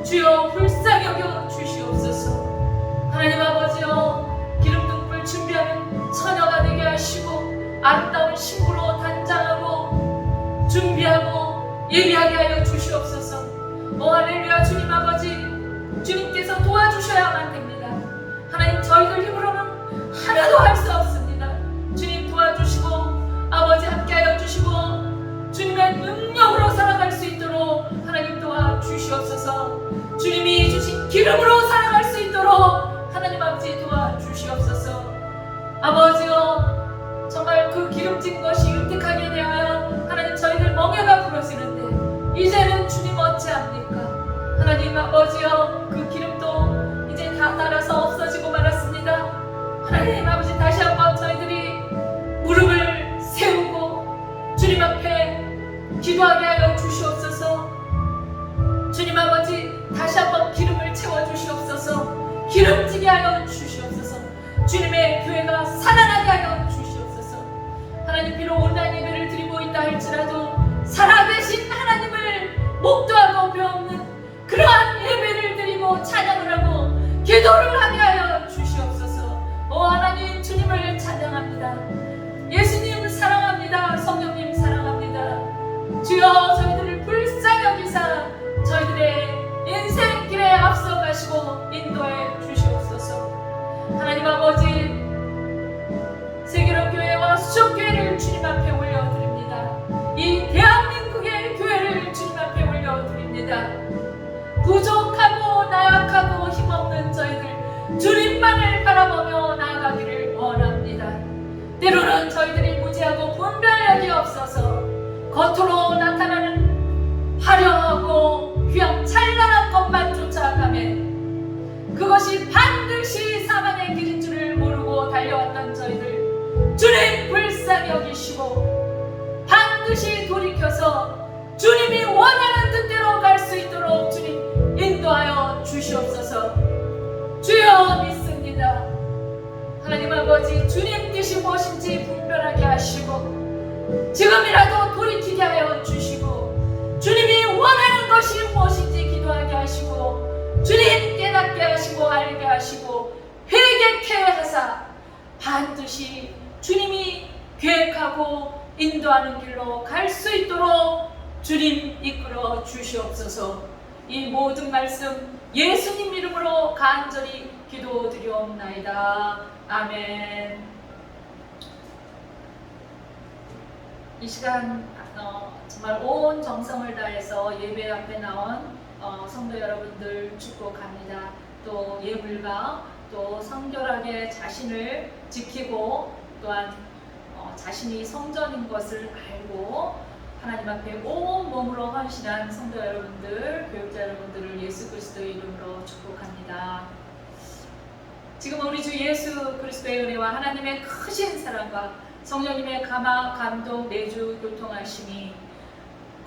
주여 불쌍히 여겨 주시옵소서. 하나님 아버지여, 기름등불 준비하는 처녀가 되게 하시고 아름다운 신부로 단장하고 준비하고 예비하게 하여 주시옵소서. 오 할렐루야. 주님 아버지, 주님께서 도와주셔야만 됩니다. 하나님, 저희들 힘으로는 하나도 할 수 없습니다. 주님 도와주시고 아버지 함께하여 주시고 주님의 능력으로 살아갈 수 있도록 하나님 도와주시옵소서. 주님이 주신 기름으로 살아갈 수 있도록 하나님 아버지 도와주시옵소서. 아버지여, 정말 그 기름진 것이 윤택하게 되하여 하나님 저희들 멍에가 부러지는데 이제는 주님 어찌합니까? 하나님 아버지여, 그 기름도 이제 다 따라서 없어지고 말았습니다. 하나님 아버지, 다시 한번 저희들이 무릎을 세우고 주님 앞에 기도하게 하여 주시옵소서. 주님 아버지, 다시 한번 기름을 채워주시옵소서. 기름지게 하여 주시옵소서. 주님의 교회가 살아나게 하여 주시옵소서. 하나님, 비록 온라인 예배를 드리고 있다 할지라도 살아계신 하나님을 목도하고 배우는 그러한 예배를 드리고 찬양을 하고 기도를 하게 하여 주시옵소서. 오 하나님, 주님을 찬양합니다. 예수님 사랑합니다. 성령님 사랑합니다. 주여, 저희들을 불쌍히 여기사 저희들의 인생길에 앞서가시고 인도해 주시옵소서. 하나님 아버지, 세계로 교회와 수족교회를 주님 앞에 올려드립니다. 이 대한민국의 교회를 주님 앞에 올려드립니다. 부족하고 나약하고 힘없는 저희들 주님만을 바라보며 나아가기를 원합니다. 때로는 저희들이 무지하고 분별력이 없어서 겉으로 나타나는 화려하고 휘황찬란한 것만 쫓아가며 그것이 반드시 사망의 길인 줄을 모르고 달려왔던 저희들 주님 불쌍히 여기시고 반드시 돌이켜서 주님이 원하는 뜻대로 갈 수 있도록 주님 인도하여 주시옵소서. 주여 믿습니다. 하나님 아버지, 주님 뜻이 무엇인지 분별하게 하시고 지금이라도 돌이키게 하여 주시고 주님이 원하는 것이 무엇인지 기도하게 하시고 주님 깨닫게 하시고 알게 하시고 회개케 하사 반드시 주님이 계획하고 인도하는 길로 갈 수 있도록 주님 이끌어 주시옵소서. 이 모든 말씀 예수님 이름으로 간절히 기도드리옵나이다. 아멘. 이 시간 정말 온 정성을 다해서 예배 앞에 나온 성도 여러분들 축복합니다. 또 예물과 또 성결하게 자신을 지키고 또한 자신이 성전인 것을 알고 하나님 앞에 온 몸으로 헌신한 성도 여러분들, 교육자 여러분들을 예수 그리스도의 이름으로 축복합니다. 지금 우리 주 예수 그리스도의 은혜와 하나님의 크신 사랑과 성령님의 감동, 내주 교통하심이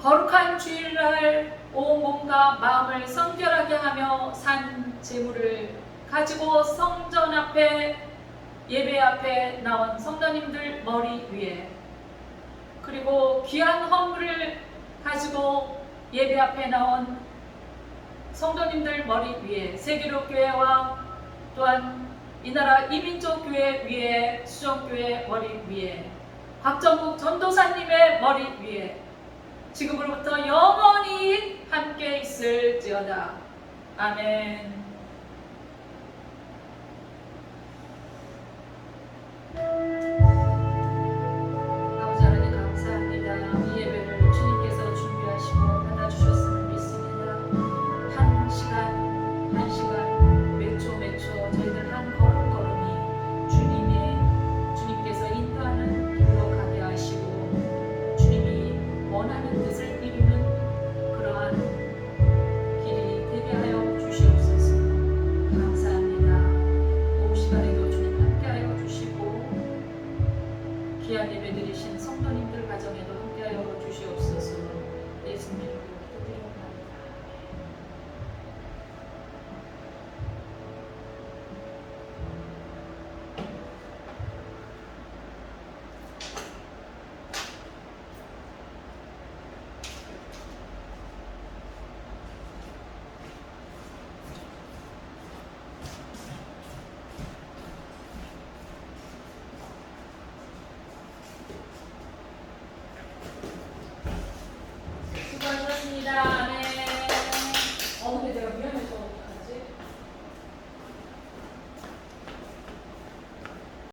거룩한 주일날 온 몸과 마음을 성결하게 하며 산 제물을 가지고 성전 앞에 예배 앞에 나온 성도님들 머리 위에 그리고 귀한 헌물을 가지고 예배 앞에 나온 성도님들 머리 위에 세계로 교회와 또한 이 나라 이민족 교회 위에 수정교회 머리 위에 박정국 전도사님의 머리 위에 지금으로부터 영원히 함께 있을지어다. 아멘.